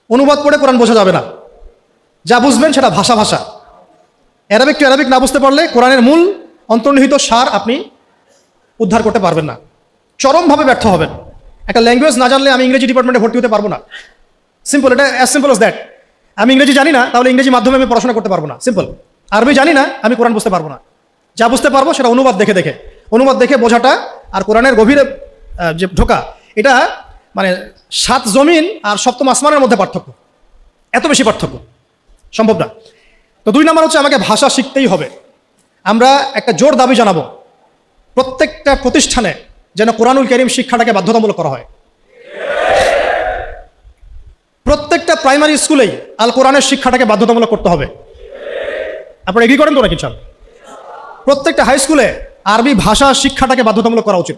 অনুবাদ পড়ে কোরআন বোঝা যাবে না, যা বুঝবেন সেটা ভাষা ভাষা। অ্যারাবিক টু অ্যারাবিক না বুঝতে পারলে কোরআনের মূল অন্তর্নিহিত সার আপনি উদ্ধার করতে পারবেন না, চরমভাবে ব্যর্থ হবেন। একটা ল্যাঙ্গুয়েজ না জানলে আমি ইংরেজি ডিপার্টমেন্টে ভর্তি হতে পারবো না, সিম্পল, এটা অ্যাজ সিম্পল অ্যাজ দ্যাট। আমি ইংরেজি জানি না, তাহলে ইংরেজি মাধ্যমে আমি পড়াশোনা করতে পারবো না, সিম্পল। আরবি জানি না, আমি কোরআন বুঝতে পারবো না। যা বুঝতে পারবো সেটা অনুবাদ দেখে বোঝাটা আর কোরআনের গভীরে যে ঢোকা, এটা মানে 7 জমিন আর 7ম আসমানের মধ্যে পার্থক্য, এত বেশি পার্থক্য, সম্ভব না। তো 2 নাম্বার হচ্ছে আমাকে ভাষা শিখতেই হবে। আমরা একটা জোর দাবি জানাবো, প্রত্যেকটা প্রতিষ্ঠানে যেন কোরআনুল কারীম শিক্ষাটাকে বাধ্যতামূলক করা হয়। প্রত্যেকটা প্রাইমারি স্কুলেই আল কোরআনের শিক্ষাটাকে বাধ্যতামূলক করতে হবে। আপনারা এগ্রি করেন তো নাকি? প্রত্যেকটা হাই স্কুলে আরবি ভাষা শিক্ষাটাকে বাধ্যতামূলক করা উচিত,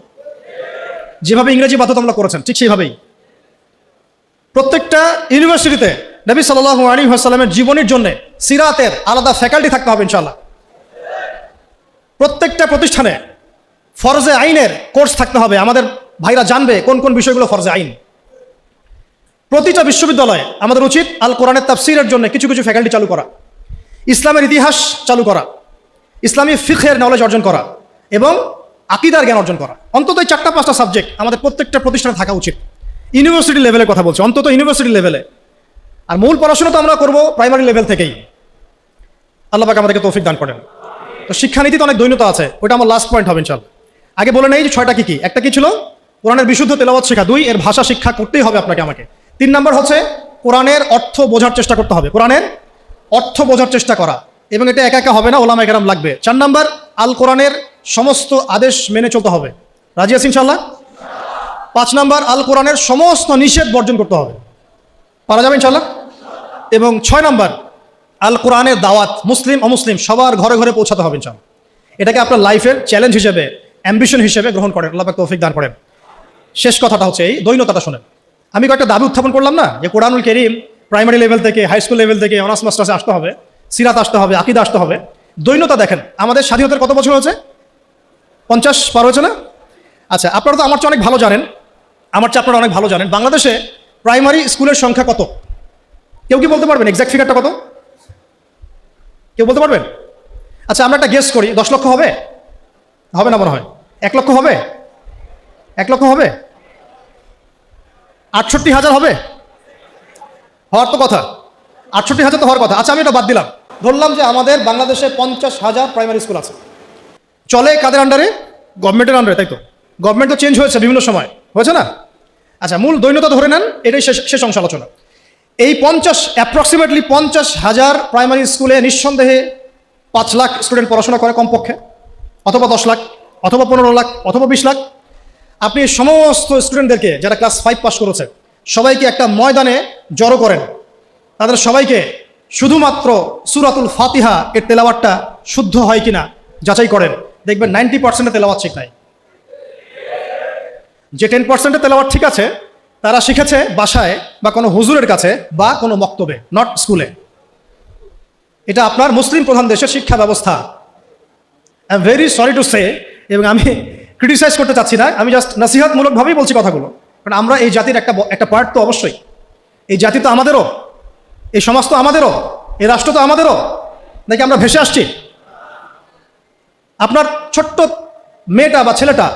যেভাবে ইংরেজি বাধ্যতামূলক করেছেন ঠিক সেইভাবেই। প্রত্যেকটা ইউনিভার্সিটিতে নবী সাল্লাল্লাহু আলাইহি ওয়াসাল্লামের জীবনের জন্য সিরাতের আলাদা ফ্যাকাল্টি থাকতে হবে ইনশাআল্লাহ। প্রত্যেকটা প্রতিষ্ঠানে ফরজে আইনের কোর্স থাকতে হবে, আমাদের ভাইরা জানবে কোন কোন বিষয়গুলো ফরজে আইন। প্রতিটা বিশ্ববিদ্যালয়ে আমাদের উচিত আল কোরআনের তাফসীরের জন্য কিছু কিছু ফ্যাকাল্টি চালু করা, ইসলামের ইতিহাস চালু করা, ইসলামী ফিকহের নলেজ অর্জন করা, এবং আকীদার জ্ঞান অর্জন করা। অন্তত এই 4-5টা সাবজেক্ট আমাদের প্রত্যেকটা প্রতিষ্ঠানে থাকা উচিত। ইউনিভার্সিটি লেভেলের কথা বলছি, অন্তত ইউনিভার্সিটি লেভেলে। আর মূল পড়াশোনা তো আমরা করবো প্রাইমারি লেভেল থেকেই। আল্লাহ পাক আমাদেরকে তৌফিক দান করেন। তো শিক্ষানীতিতে অনেক দৈন্যতা আছে, ওটা আমার লাস্ট পয়েন্ট হবে ইনশাআল্লাহ। আগে বলে নেই যে 6টা কি কি। একটা কি ছিল? কোরআনের বিশুদ্ধ তেলাওয়াত শেখা। 2, এর ভাষা শিক্ষা করতেই হবে আপনাকে আমাকে। 3 নাম্বার হচ্ছে কোরআনের অর্থ বোঝার চেষ্টা করতে হবে, কোরআনের অর্থ বোঝার চেষ্টা করা, এবং এটা একা একা হবে না, ওলামায়ে কেরাম লাগবে। 4 নাম্বার আল কোরআনের সমস্ত আদেশ মেনে চলতে হবে। রাজি আছি ইনশাআল্লাহ? 5 নাম্বার আল কোরআনের সমস্ত নিষেধ বর্জন করতে হবে। পারা যাবে ইনশাআল্লাহ? এবং 6 নাম্বার আল কোরআনের দাওয়াত মুসলিম অমুসলিম সবার ঘরে ঘরে পৌঁছাতে হবে ইনশাআল্লাহ। এটাকে আপনার লাইফের চ্যালেঞ্জ হিসেবে, অ্যাম্বিশন হিসেবে গ্রহণ করেন। আল্লাহ পাক তৌফিক দান করেন। শেষ কথাটা হচ্ছে এই দৈন্যতাটা শোনেন। আমি কয়েকটা দাবি উত্থাপন করলাম না, যে কোরআনুল কারীম প্রাইমারি লেভেল থেকে, হাই স্কুল লেভেল থেকে অনার্স মাস্টার্সে আসতে হবে, সিরাত আসতে হবে, আকীদা আসতে হবে। দৈন্যতা দেখেন, আমাদের স্বাধীনতার কত বছর হয়েছে? 50 পার হয়েছে না? আচ্ছা, আপনারা তো আমার চেয়ে অনেক ভালো জানেন, আমার চেয়ে আপনারা অনেক ভালো জানেন বাংলাদেশে প্রাইমারি স্কুলের সংখ্যা কত? কেউ কি বলতে পারবেন এক্সাক্ট ফিগারটা কত? কেউ বলতে পারবেন? আচ্ছা, আমরা একটা গেস করি, 10 লক্ষ হবে? হবে না মনে হয়। 1 লক্ষ হবে? 1 লক্ষ হবে? 68,000 হবে? হওয়ার তো কথা, 68,000 তো হওয়ার কথা। আচ্ছা, আমি এটা বাদ দিলাম, ধরলাম যে আমাদের বাংলাদেশে 50,000 প্রাইমারি স্কুল আছে। চলে কাদের আন্ডারে? গভর্নমেন্টের আন্ডারে, তাই তো? গভর্নমেন্ট তো চেঞ্জ হয়েছে বিভিন্ন সময়, হয়েছে না? আচ্ছা, মূল দৈন্যতা ধরে নেন, এটাই শেষ অংশ আলোচনা। এই অ্যাপ্রক্সিমেটলি 50,000 প্রাইমারি স্কুলে নিঃসন্দেহে 5 লাখ স্টুডেন্ট পড়াশোনা করে কমপক্ষে, অথবা 10 লাখ, অথবা 15 লাখ, অথবা 20 লাখ। আপনি সমস্ত স্টুডেন্টদেরকে যারা ক্লাস 5 পাস করেছে সবাইকে একটা ময়দানে জড়ো করেন, তাদের সবাইকে শুধুমাত্র সূরাতুল ফাতিহা এর তেলাওয়াতটা শুদ্ধ হয় কিনা যাচাই করেন, দেখবেন 90% তেলাওয়াত ঠিক নাই। যে 10% তেলাওয়াত ঠিক আছে তারা শিখেছে বাসায় বা কোনো হুজুরের কাছে বা কোনো মক্তবে, নট স্কুলে। এটা আপনার মুসলিম প্রধান দেশের শিক্ষা ব্যবস্থা। I am very sorry to say, এবং আমি ক্রিটিসাইজ করতে চাচ্ছি না, আমি জাস্ট নসিহতমূলকভাবেই বলছি কথাগুলো। কারণ আমরা এই জাতির একটা পার্ট তো অবশ্যই। এই জাতি তো আমাদেরও, এই সমাজ তো আমাদেরও, এই রাষ্ট্র তো আমাদেরও, নাকি আমরা ভেসে আসছি? আপনার ছোট্ট মেয়েটা বা ছেলেটা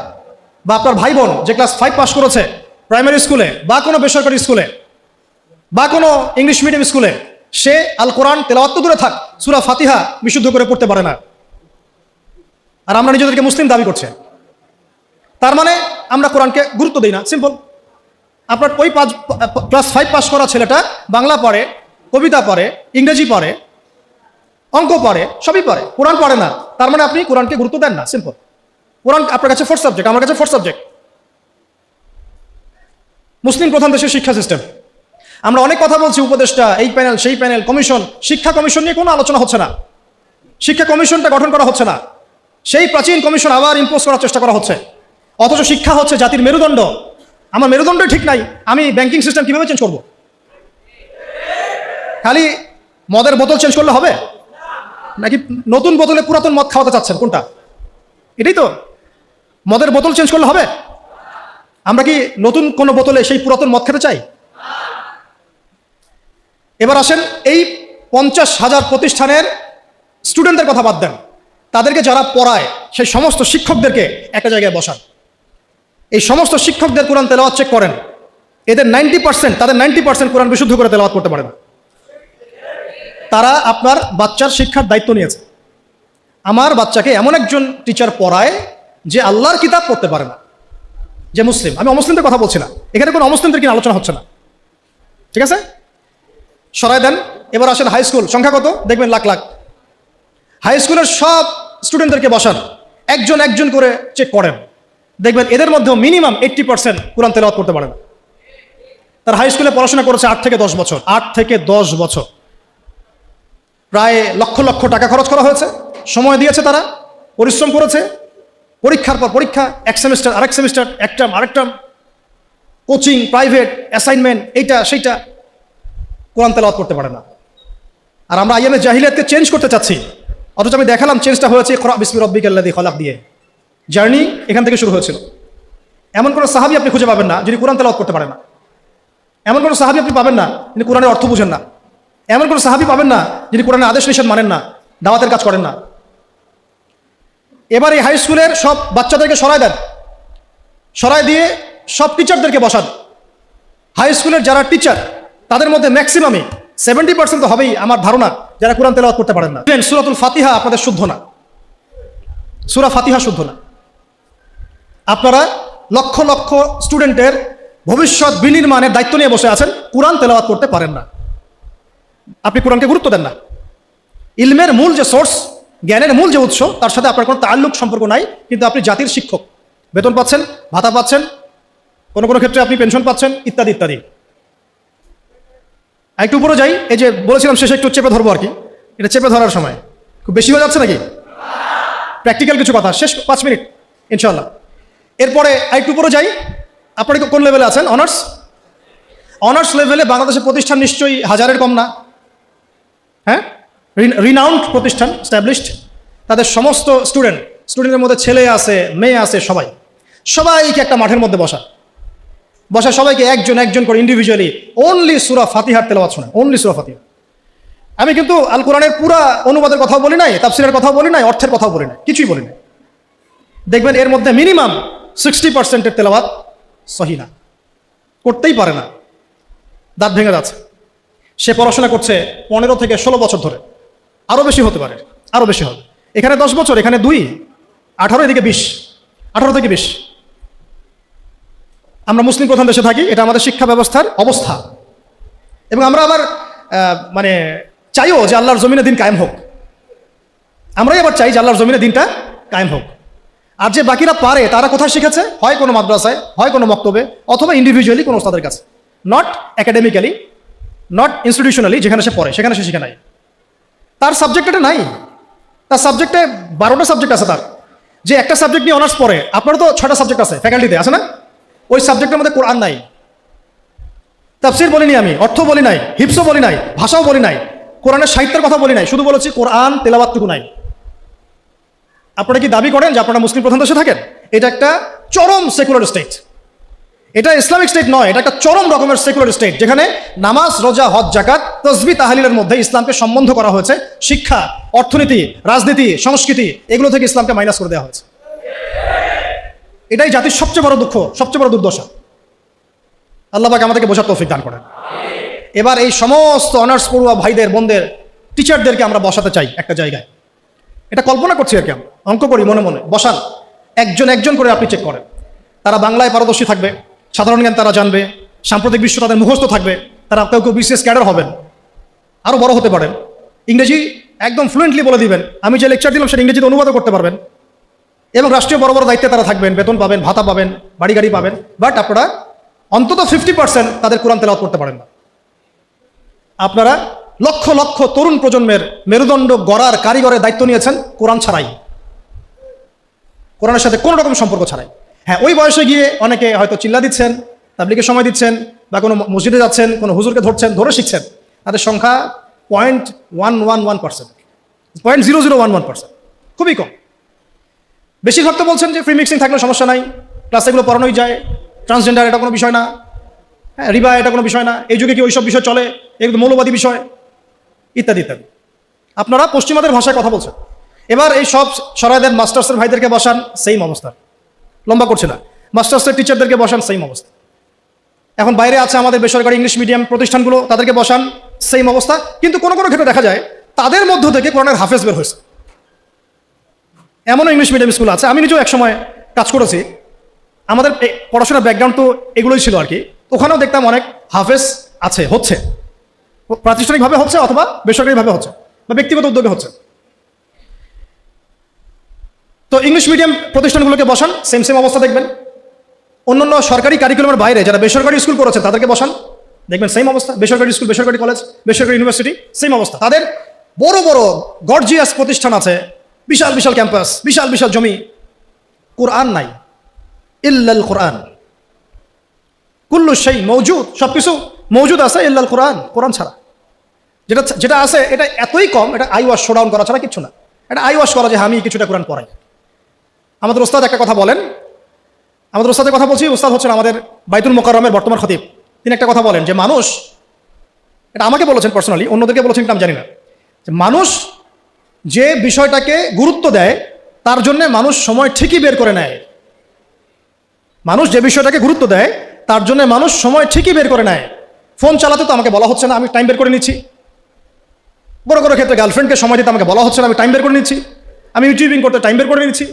বা আপনার ভাই বোন যে ক্লাস 5 পাস করেছে প্রাইমারি স্কুলে বা কোনো বেসরকারি স্কুলে বা কোনো ইংলিশ মিডিয়াম স্কুলে, সে আল কোরআন তেলাওয়াত তো দূরে থাক, সূরা ফাতিহা বিশুদ্ধ করে পড়তে পারে না। আর আমরা নিজেদেরকে মুসলিম দাবি করছে, তার মানে আমরা কোরআনকে গুরুত্ব দিই না। সিম্পল। আপনার ওই ক্লাস 5 পাস করা ছেলেটা বাংলা পড়ে, কবিতা পড়ে, ইংরেজি পড়ে, অঙ্ক পড়ে, সবই পড়ে, কোরআন পড়ে না, তার মানে আপনি কোরআনকে গুরুত্ব দেন না। সিম্পল। কোরআন আপনার কাছে 4th সাবজেক্ট, আমার কাছে 4th সাবজেক্ট। মুসলিম প্রধান দেশের শিক্ষা সিস্টেম। আমরা অনেক কথা বলছি, উপদেষ্টা, এই প্যানেল, সেই প্যানেল, কমিশন। শিক্ষা কমিশন নিয়ে কোনো আলোচনা হচ্ছে না, শিক্ষা কমিশনটা গঠন করা হচ্ছে না, সেই প্রাচীন কমিশন আবার ইম্পোজ করার চেষ্টা করা হচ্ছে। অথচ শিক্ষা হচ্ছে জাতির মেরুদণ্ড। আমার মেরুদণ্ডই ঠিক নাই, আমি ব্যাংকিং সিস্টেম কিভাবে চেঞ্জ করব? খালি মদের বোতল চেঞ্জ করলে হবে নাকি নতুন বোতলে পুরাতন মদ খাওয়াতে চাচ্ছেন? কোনটা? এটাই তো। মদের বোতল চেঞ্জ করলে হবে? আমরা কি নতুন কোনো বোতলে সেই পুরাতন মদ খেতে চাই? এবার আসেন, এই 50,000 প্রতিষ্ঠানের স্টুডেন্টদের কথা বাদ দেন, তাদেরকে যারা পড়ায় সেই সমস্ত শিক্ষকদেরকে একটা জায়গায় বসান। এই সমস্ত শিক্ষকদের কোরআন তেলাওয়াত চেক করেন, তাদের 90% কোরআন বিশুদ্ধ করে তেলাওয়াত করতে পারে না। তারা আপনার বাচ্চার শিক্ষার দায়িত্ব নিয়েছে। আমার বাচ্চাকে এমন একজন টিচার পড়ায় যে আল্লাহর কিতাব পড়তে পারে না, যে মুসলিম। আমি অমুসলিমদের কথা বলছি না, এখানে কোনো অমুসলিমদের কিনা আলোচনা হচ্ছে না, ঠিক আছে? সরাই দেন। এবার আসেন হাই স্কুল, সংখ্যা কত? দেখবেন লাখ লাখ। হাই স্কুলের সব স্টুডেন্টদেরকে বসান, একজন একজন করে চেক করেন, দেখবেন এদের মধ্যেও মিনিমাম 80% কোরআন তেলাওয়াত করতে পারে না। তার হাই স্কুলে পড়াশোনা করেছে 8 থেকে 10 বছর। 8 থেকে 10 বছর, প্রায় লক্ষ লক্ষ টাকা খরচ করা হয়েছে, সময় দিয়েছে, তারা পরিশ্রম করেছে, পরীক্ষার পর পরীক্ষা, এক সেমিস্টার আরেক সেমিস্টার, এক টার্ম আরেক টার্ম, কোচিং, প্রাইভেট, অ্যাসাইনমেন্ট, এইটা সেইটা, কোরআন তেলাওয়াত করতে পারে না। আর আমরা আইয়ামে জাহিলিয়াতকে চেঞ্জ করতে চাচ্ছি, অথচ আমি দেখালাম চেঞ্জটা হয়েছে ইকরা বিসমি রাব্বিকাল্লাযী খলাক দিয়ে। জার্নি এখান থেকে শুরু হয়েছিল। এমন কোনো সাহাবী আপনি খুঁজে পাবেন না যিনি কোরআন তেলাওয়াত করতে পারেন না। এমন কোনো সাহাবী আপনি পাবেন না যিনি কোরআনের অর্থ বুঝেন না। এমন কোনো সাহাবী পাবেন না যিনি কোরআনের আদেশ নিষেধ মানেন না, দাওয়াতের কাজ করেন না। এবার এই হাই স্কুলের সব বাচ্চাদেরকে সরায় দেন, সরায় দিয়ে সব টিচারদেরকে বসান। হাই স্কুলের যারা টিচার তাদের মধ্যে ম্যাক্সিমামই 70% তো হবেই আমার ধারণা যারা কোরআন তেলাওয়াত করতে পারেন না। সূরাতুল ফাতিহা আপনাদের শুদ্ধ না, সূরা ফাতিহা শুদ্ধ না। আপনারা লক্ষ লক্ষ স্টুডেন্টের ভবিষ্যৎ বিনির্মাণের দায়িত্ব নিয়ে বসে আছেন, কোরআন তেলাওয়াত করতে পারেন না। আপনি কোরআনকে গুরুত্ব দেন না। ইলমের মূল যে সোর্স, জ্ঞানের মূল যে উৎস, তার সাথে আপনার কোনো তাল্লুক সম্পর্ক নাই, কিন্তু আপনি জাতির শিক্ষক, বেতন পাচ্ছেন, ভাতা পাচ্ছেন, কোনো কোনো ক্ষেত্রে আপনি পেনশন পাচ্ছেন, ইত্যাদি ইত্যাদি। একটু উপরে যাই, এই যে বলেছিলাম শেষে একটু চেপে ধরবো আর কি, এটা চেপে ধরার সময় খুব বেশি হয়ে যাচ্ছে নাকি? প্র্যাকটিক্যাল কিছু কথা, শেষ 5 মিনিট ইনশাল্লাহ। এরপরে একটু উপরে যাই, আপনি কোন লেভেলে আছেন? অনার্স। অনার্স লেভেলে বাংলাদেশের প্রতিষ্ঠান নিশ্চয়ই 1000-এর কম না, হ্যাঁ? রিনাউন্ড প্রতিষ্ঠান, স্ট্যাবলিশড। তাদের সমস্ত স্টুডেন্টের মধ্যে ছেলে আছে, মেয়ে আছে, সবাইকে একটা মাঠের মধ্যে বসা সবাইকে একজন একজন করে ইন্ডিভিজুয়ালি অনলি সূরা ফাতিহার তেলাওয়াত শোনা, অনলি সূরা ফাতিহা। আমি কিন্তু আল কোরআনের পুরা অনুবাদের কথাও বলি নাই, তাফসিরের কথাও বলি নাই, অর্থের কথাও বলি নাই, কিছুই বলি নাই। দেখবেন এর মধ্যে মিনিমাম 60%-এর তেলাওয়াত সহি না, করতেই পারে না, দাঁত ভেঙে যাচ্ছে। সে পড়াশোনা করছে 15 থেকে 16 বছর ধরে, আরও বেশি হতে পারে, আরও বেশি হবে। এখানে 10 বছর, এখানে 2, 18, এদিকে 20, 18 থেকে 20। আমরা মুসলিম প্রধান দেশে থাকি, এটা আমাদের শিক্ষা ব্যবস্থার অবস্থা, এবং আমরা আবার মানে চাইও যে আল্লাহর জমিনে দিন কায়েম হোক। আমরাই আবার চাই যে আল্লাহর জমিনে দিনটা কায়েম হোক। আর যে বাকিরা পারে তারা কোথায় শিখেছে? হয় কোনো মাদ্রাসায়, হয় কোনো মক্তবে, অথবা ইন্ডিভিজুয়ালি কোনো ওস্তাদের কাছে, নট একাডেমিক্যালি, নট ইনস্টিটিউশনালি। যেখানে সে পড়ে সেখানে সে শিখে নাই, তার সাবজেক্ট এটা নাই, তার সাবজেক্টে 12টা সাবজেক্ট আছে তার। যে একটা সাবজেক্ট নিয়ে অনার্স পড়ে, আপনারও তো 6টা সাবজেক্ট আছে ফ্যাকাল্টিতে, আছে না? ওই সাবজেক্টের মধ্যে কোরআন নাই, তাফসীর বলিনি আমি, অর্থ বলি নাই, হিফজও বলি নাই, ভাষাও বলি নাই, কোরআনের সাহিত্যের কথা বলি নাই, শুধু বলেছি কোরআন তেলাওয়াতটুকু নাই। আপনারা কি দাবি করেন যে আপনারা মুসলিম প্রধান দেশে থাকেন? এটা একটা চরম সেকুলার স্টেট, এটা ইসলামিক স্টেট নয়, এটা একটা চরম রকমের সেকুলার স্টেট, যেখানে নামাজ, রোজা, হজ, যাকাত, তাসবিহ, তাহলিলের মধ্যে ইসলামকে সম্বন্ধ করা হয়েছে। শিক্ষা, অর্থনীতি, রাজনীতি, সংস্কৃতি, এগুলো থেকে ইসলামকে মাইনাস করে দেওয়া হয়েছে। এটাই জাতির সবচেয়ে বড় দুঃখ, সবচেয়ে বড় দুর্দশা। আল্লাহ পাক আমাদেরকে বোঝার তৌফিক দান করেন। এবার এই সমস্ত অনার্স পড়ুয়া ভাইদের, বোনদের, টিচারদেরকে আমরা বসাতে চাই একটা জায়গায়। এটা কল্পনা করছি আর কি, আমরা অঙ্ক করি মনে মনে। বসান, একজন একজন করে আপনি চেক করেন। তারা বাংলায় পারদর্শী থাকবে, সাধারণ জ্ঞান তারা জানবে, সাম্প্রতিক বিশ্ব তাদের মুখস্থ থাকবে, তারা কেউ কেউ বিসিএস ক্যাডার হবেন, আরও বড় হতে পারেন, ইংরেজি একদম ফ্লুয়েন্টলি বলে দিবেন, আমি যে লেকচার দিলাম সেটা ইংরেজিতে অনুবাদও করতে পারবেন, এবং রাষ্ট্রীয় বড় বড় দায়িত্বে তারা থাকবেন, বেতন পাবেন, ভাতা পাবেন, বাড়ি গাড়ি পাবেন। বাট আপনারা অন্তত 50% তাদের কোরআন তেলাওয়াত করতে পারেন না। আপনারা লক্ষ লক্ষ তরুণ প্রজন্মের মেরুদণ্ড গড়ার কারিগরের দায়িত্ব নিয়েছেন কোরআন ছাড়াই, কোরআনের সাথে কোনো রকম সম্পর্ক ছাড়াই। হ্যাঁ, ওই বয়সে গিয়ে অনেকে হয়তো চিল্লা দিচ্ছেন, তাবলীগের সময় দিচ্ছেন, বা কোনো মসজিদে যাচ্ছেন, কোনো হুজুরকে ধরছেন, ধরে শিখছেন, তাদের সংখ্যা 0.111%, 0.0011%, খুবই কম। বেশিরভাগ তো বলছেন যে ফ্রি মিক্সিং থাকলে সমস্যা নাই, ক্লাসে এগুলো পড়ানোই যায়, ট্রান্সজেন্ডার এটা কোনো বিষয় না, হ্যাঁ, রিবা এটা কোনো বিষয় না, এই যুগে কি ওইসব বিষয় চলে, এগুলো মৌলবাদী বিষয়, ইত্যাদি ইত্যাদি। আপনারা পশ্চিমাদের ভাষায় কথা বলছেন। এবার এই সব সরাই দেন, মাস্টার্সের ভাইদেরকে বসান, সেম অবস্থা, লম্বা করছে না। মাস্টার্সের টিচারদেরকে বসান, সেম অবস্থা। এখন বাইরে আছে আমাদের বেসরকারি ইংলিশ মিডিয়াম প্রতিষ্ঠানগুলো, তাদেরকে বসান, সেম অবস্থা। কিন্তু কোনো কোনো ক্ষেত্রে দেখা যায় তাদের মধ্য থেকে কোরআনের হাফেজ বের হয়েছে। এমনও ইংলিশ মিডিয়াম স্কুল আছে, আমি নিজেও একসময় কাজ করেছি, আমাদের পড়াশোনার ব্যাকগ্রাউন্ড তো এগুলোই ছিল আর কি। ওখানেও দেখতাম অনেক হাফেজ আছে, হচ্ছে, প্রাতিষ্ঠানিকভাবে হচ্ছে অথবা বেসরকারিভাবে হচ্ছে বা ব্যক্তিগত উদ্যোগে হচ্ছে। তো ইংলিশ মিডিয়াম প্রতিষ্ঠানগুলোকে বসান, সেম সেম অবস্থা দেখবেন। অন্যান্য সরকারি কারিকুলামের বাইরে যারা বেসরকারি স্কুল করেছে তাদেরকে বসান, দেখবেন সেম অবস্থা। বেসরকারি স্কুল, বেসরকারি কলেজ, বেসরকারি ইউনিভার্সিটি, সেম অবস্থা। তাদের বড় বড় গর্জিয়াস প্রতিষ্ঠান আছে, বিশাল বিশাল ক্যাম্পাস, বিশাল বিশাল জমি, কোরআন নাই। ইল্লাল কোরআন, কুল্লু শাই মওজুদ, সবকিছু মওজুদ আছে ইল্লাল কোরআন, কোরআন ছাড়া। যেটা আছে এটা এতই কম, এটা আই ওয়াশ শোডাউন করা ছাড়া কিছু না। এটা আই ওয়াশ করা যে আমি কিছুটা কোরআন পড়াই। আমাদের ওস্তাদ একটা কথা বলেন, আমাদের ওস্তাদের কথা বলছি, ওস্তাদ হচ্ছেন আমাদের বাইতুল মোকাররমের বর্তমান খতিব। তিনি একটা কথা বলেন যে মানুষ, এটা আমাকে বলেছেন পার্সোনালি, অন্যদেরকে বলেছেন কিনা আমি জানি না, যে মানুষ যে বিষয়টাকে গুরুত্ব দেয় তার জন্য মানুষ সময় ঠিকই বের করে নেয়। মানুষ যে বিষয়টাকে গুরুত্ব দেয় তার জন্য মানুষ সময় ঠিকই বের করে নেয়। ফোন চালাতে তো আমাকে বলা হচ্ছে না, আমি টাইম বের করে নিচ্ছি। বড় বড় ক্ষেত্রে গার্লফ্রেন্ডকে সময় দিতে আমাকে বলা হচ্ছে না, আমি টাইম বের করে নিচ্ছি। আমি ইউটিউবিং করতে টাইম বের করে নিচ্ছি।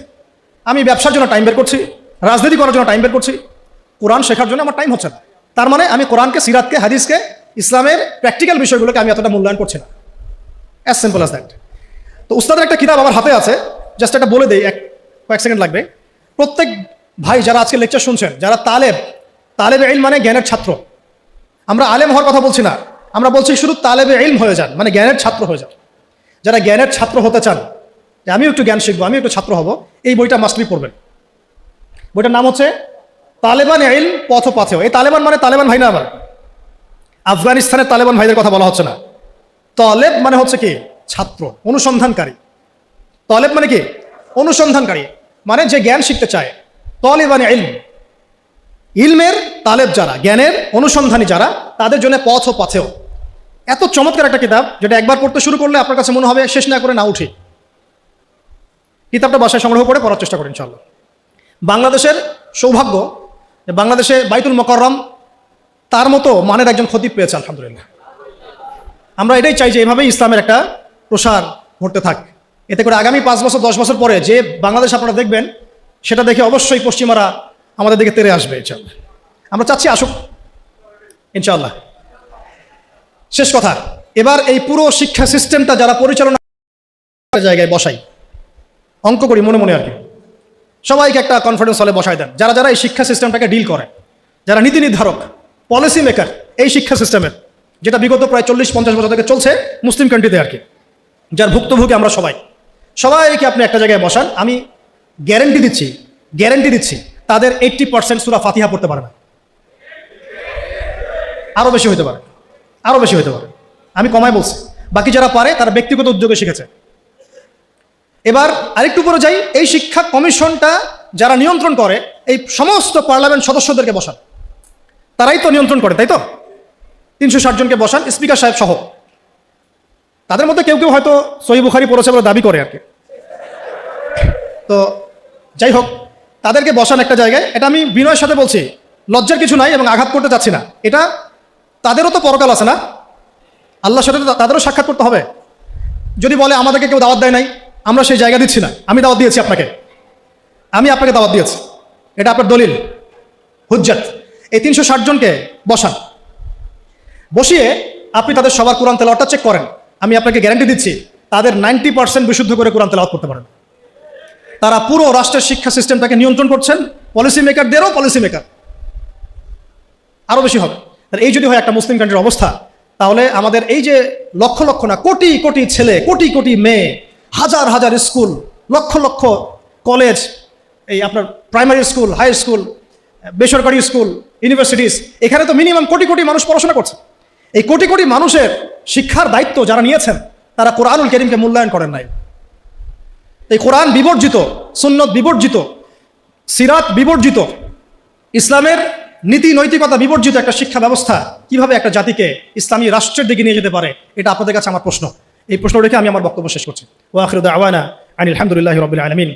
আমি ব্যবসার জন্য টাইম বের করছি, রাজনীতি করার জন্য টাইম বের করছি। কোরআন শেখার জন্য আমার টাইম হচ্ছে না। তার মানে আমি কোরআনকে, সিরাতকে, হাদিসকে, ইসলামের প্র্যাকটিক্যাল বিষয়গুলোকে আমি এতটা মূল্যায়ন করছি না। As simple as that. তো উস্তাদের একটা কিতাব আমার হাতে আছে, জাস্ট একটা বলে দেই, কয়েক সেকেন্ড লাগবে। প্রত্যেক ভাই যারা আজকে লেকচার শুনছেন, যারা তালেবে ইলম মানে জ্ঞানের ছাত্র, আমরা আলেম হওয়ার কথা বলছি না, আমরা বলছি শুধু তালেবে ইলম হয়ে যান, মানে জ্ঞানের ছাত্র হয়ে যান। যারা জ্ঞানের ছাত্র হতে চান, যে আমিও একটু জ্ঞান শিখবো, আমি একটু ছাত্র হব, এই বইটা মাস্টলি পড়বেন। বইটার নাম হচ্ছে তালেবান ইলম পথ পাথেয়। এই তালেবান মানে তালেবান ভাই না, আবার আফগানিস্তানের তালেবান ভাইদের কথা বলা হচ্ছে না। তলেব মানে হচ্ছে কি? ছাত্র, অনুসন্ধানকারী। তলেব মানে কি? অনুসন্ধানকারী, মানে যে জ্ঞান শিখতে চায়। তলেবান ইলম, ইলমের তালেব যারা, জ্ঞানের অনুসন্ধানী যারা, তাদের জন্য পথ ও পাথেয়। এত চমৎকার একটা কিতাব, যেটা একবার পড়তে শুরু করলে আপনার কাছে মনে হবে শেষ না করে না উঠি। কিতাবটা বাসায় সংগ্রহ করে পড়ার চেষ্টা করেন ইনশাআল্লাহ। বাংলাদেশের সৌভাগ্য, বাংলাদেশে বাইতুল মোকাররম তার মতো মানের একজন খতিব পেয়েছে, আলহামদুলিল্লাহ। আমরা এটাই চাই যে এভাবেই ইসলামের একটা প্রসার ঘটতে থাক। এতে করে আগামী 5 বছর 10 বছর পরে যে বাংলাদেশ আপনারা দেখবেন, সেটা দেখে অবশ্যই পশ্চিমারা আমাদের দিকে তেড়ে আসবে ইনশাআল্লাহ। আমরা চাচ্ছি আসুক ইনশাআল্লাহ। শেষ কথা, এবার এই পুরো শিক্ষা সিস্টেমটা যারা পরিচালনা জায়গায় বসাই, অঙ্ক করি মনে মনে আর কি, সবাইকে একটা কনফারেন্স হলে বসাই দেন, যারা যারা এই শিক্ষা সিস্টেমটাকে ডিল করে, যারা নীতি নির্ধারক, পলিসি মেকার এই শিক্ষা সিস্টেমের, যেটা বিগত প্রায় 40-50 বছর থেকে চলছে মুসলিম কান্ট্রিতে আর কি, যার ভুক্তভোগী আমরা সবাইকে আপনি একটা জায়গায় বসান, আমি গ্যারেন্টি দিচ্ছি তাদের 80% সূরা ফাতিহা পড়তে পারে না। আরও বেশি হতে পারে। আমি কমায় বলছি, বাকি যারা পারে তারা ব্যক্তিগত উদ্যোগে শিখেছে। এবার আরেকটু পরে যাই, এই শিক্ষা কমিশনটা যারা নিয়ন্ত্রণ করে, এই সমস্ত পার্লামেন্ট সদস্যদেরকে বসান, তারাই তো নিয়ন্ত্রণ করে, তাই তো? 360 জনকে বসান, স্পিকার সাহেব সহ। তাদের মধ্যে কেউ কেউ হয়তো সহিহ বুখারী পড়েছে বলে দাবি করে আর কি। তো যাই হোক, তাদেরকে বসান একটা জায়গায়। এটা আমি বিনয়ের সাথে বলছি, লজ্জার কিছু নাই এবং আঘাত করতে চাচ্ছি না। এটা তাদেরও তো পরকাল আছে না, আল্লাহর সাথে তাদেরও সাক্ষাৎ করতে হবে। যদি বলে আমাদেরকে কেউ দাওয়াত দেয় নাই, আমরা সেই জায়গা দিচ্ছি না, আমি দাওয়াত দিয়েছি আপনাকে, আমি আপনাকে দাওয়াত দিয়েছি, এটা আপনার দলিল, হুজ্জাত। এই 360 জনকে বসান, বসিয়ে আপনি তাদের সবার কোরআন তেলাওয়াতটা চেক করেন। আমি আপনাকে গ্যারান্টি দিচ্ছি তাদের 90% বিশুদ্ধ করে কোরআন তেলাওয়াত করতে পারেন। তারা পুরো রাষ্ট্রের শিক্ষা সিস্টেমটাকে নিয়ন্ত্রণ করছেন, পলিসি মেকারদেরও পলিসি মেকার, আরও বেশি হবে। এই যদি হয় একটা মুসলিম কান্ট্রির অবস্থা, তাহলে আমাদের এই যে লক্ষ লক্ষ না কোটি কোটি ছেলে, কোটি কোটি মেয়ে, হাজার হাজার স্কুল, লক্ষ লক্ষ কলেজ, এই আপনার প্রাইমারি স্কুল, হাই স্কুল, বেসরকারি স্কুল, ইউনিভার্সিটিস, এখানে তো মিনিমাম কোটি কোটি মানুষ পড়াশোনা করছে। এই কোটি কোটি মানুষের শিক্ষার দায়িত্ব যারা নিয়েছেন, তারা কোরআনুল কারীমকে মূল্যায়ন করেন নাই। এই কোরআন বিবর্জিত, সুন্নত বিবর্জিত, সিরাত বিবর্জিত, ইসলামের নীতি নৈতিকতা বিবর্জিত একটা শিক্ষা ব্যবস্থা কিভাবে একটা জাতিকে ইসলামী রাষ্ট্রের দিকে নিয়ে যেতে পারে, এটা আপনাদের কাছে আমার প্রশ্ন। এই প্রশ্ন রেখে আমি আমার বক্তব্য শেষ করছি। ওয়া আখিরু দাওয়ানা আনিল হামদুলিল্লাহি রাব্বিল আলামিন।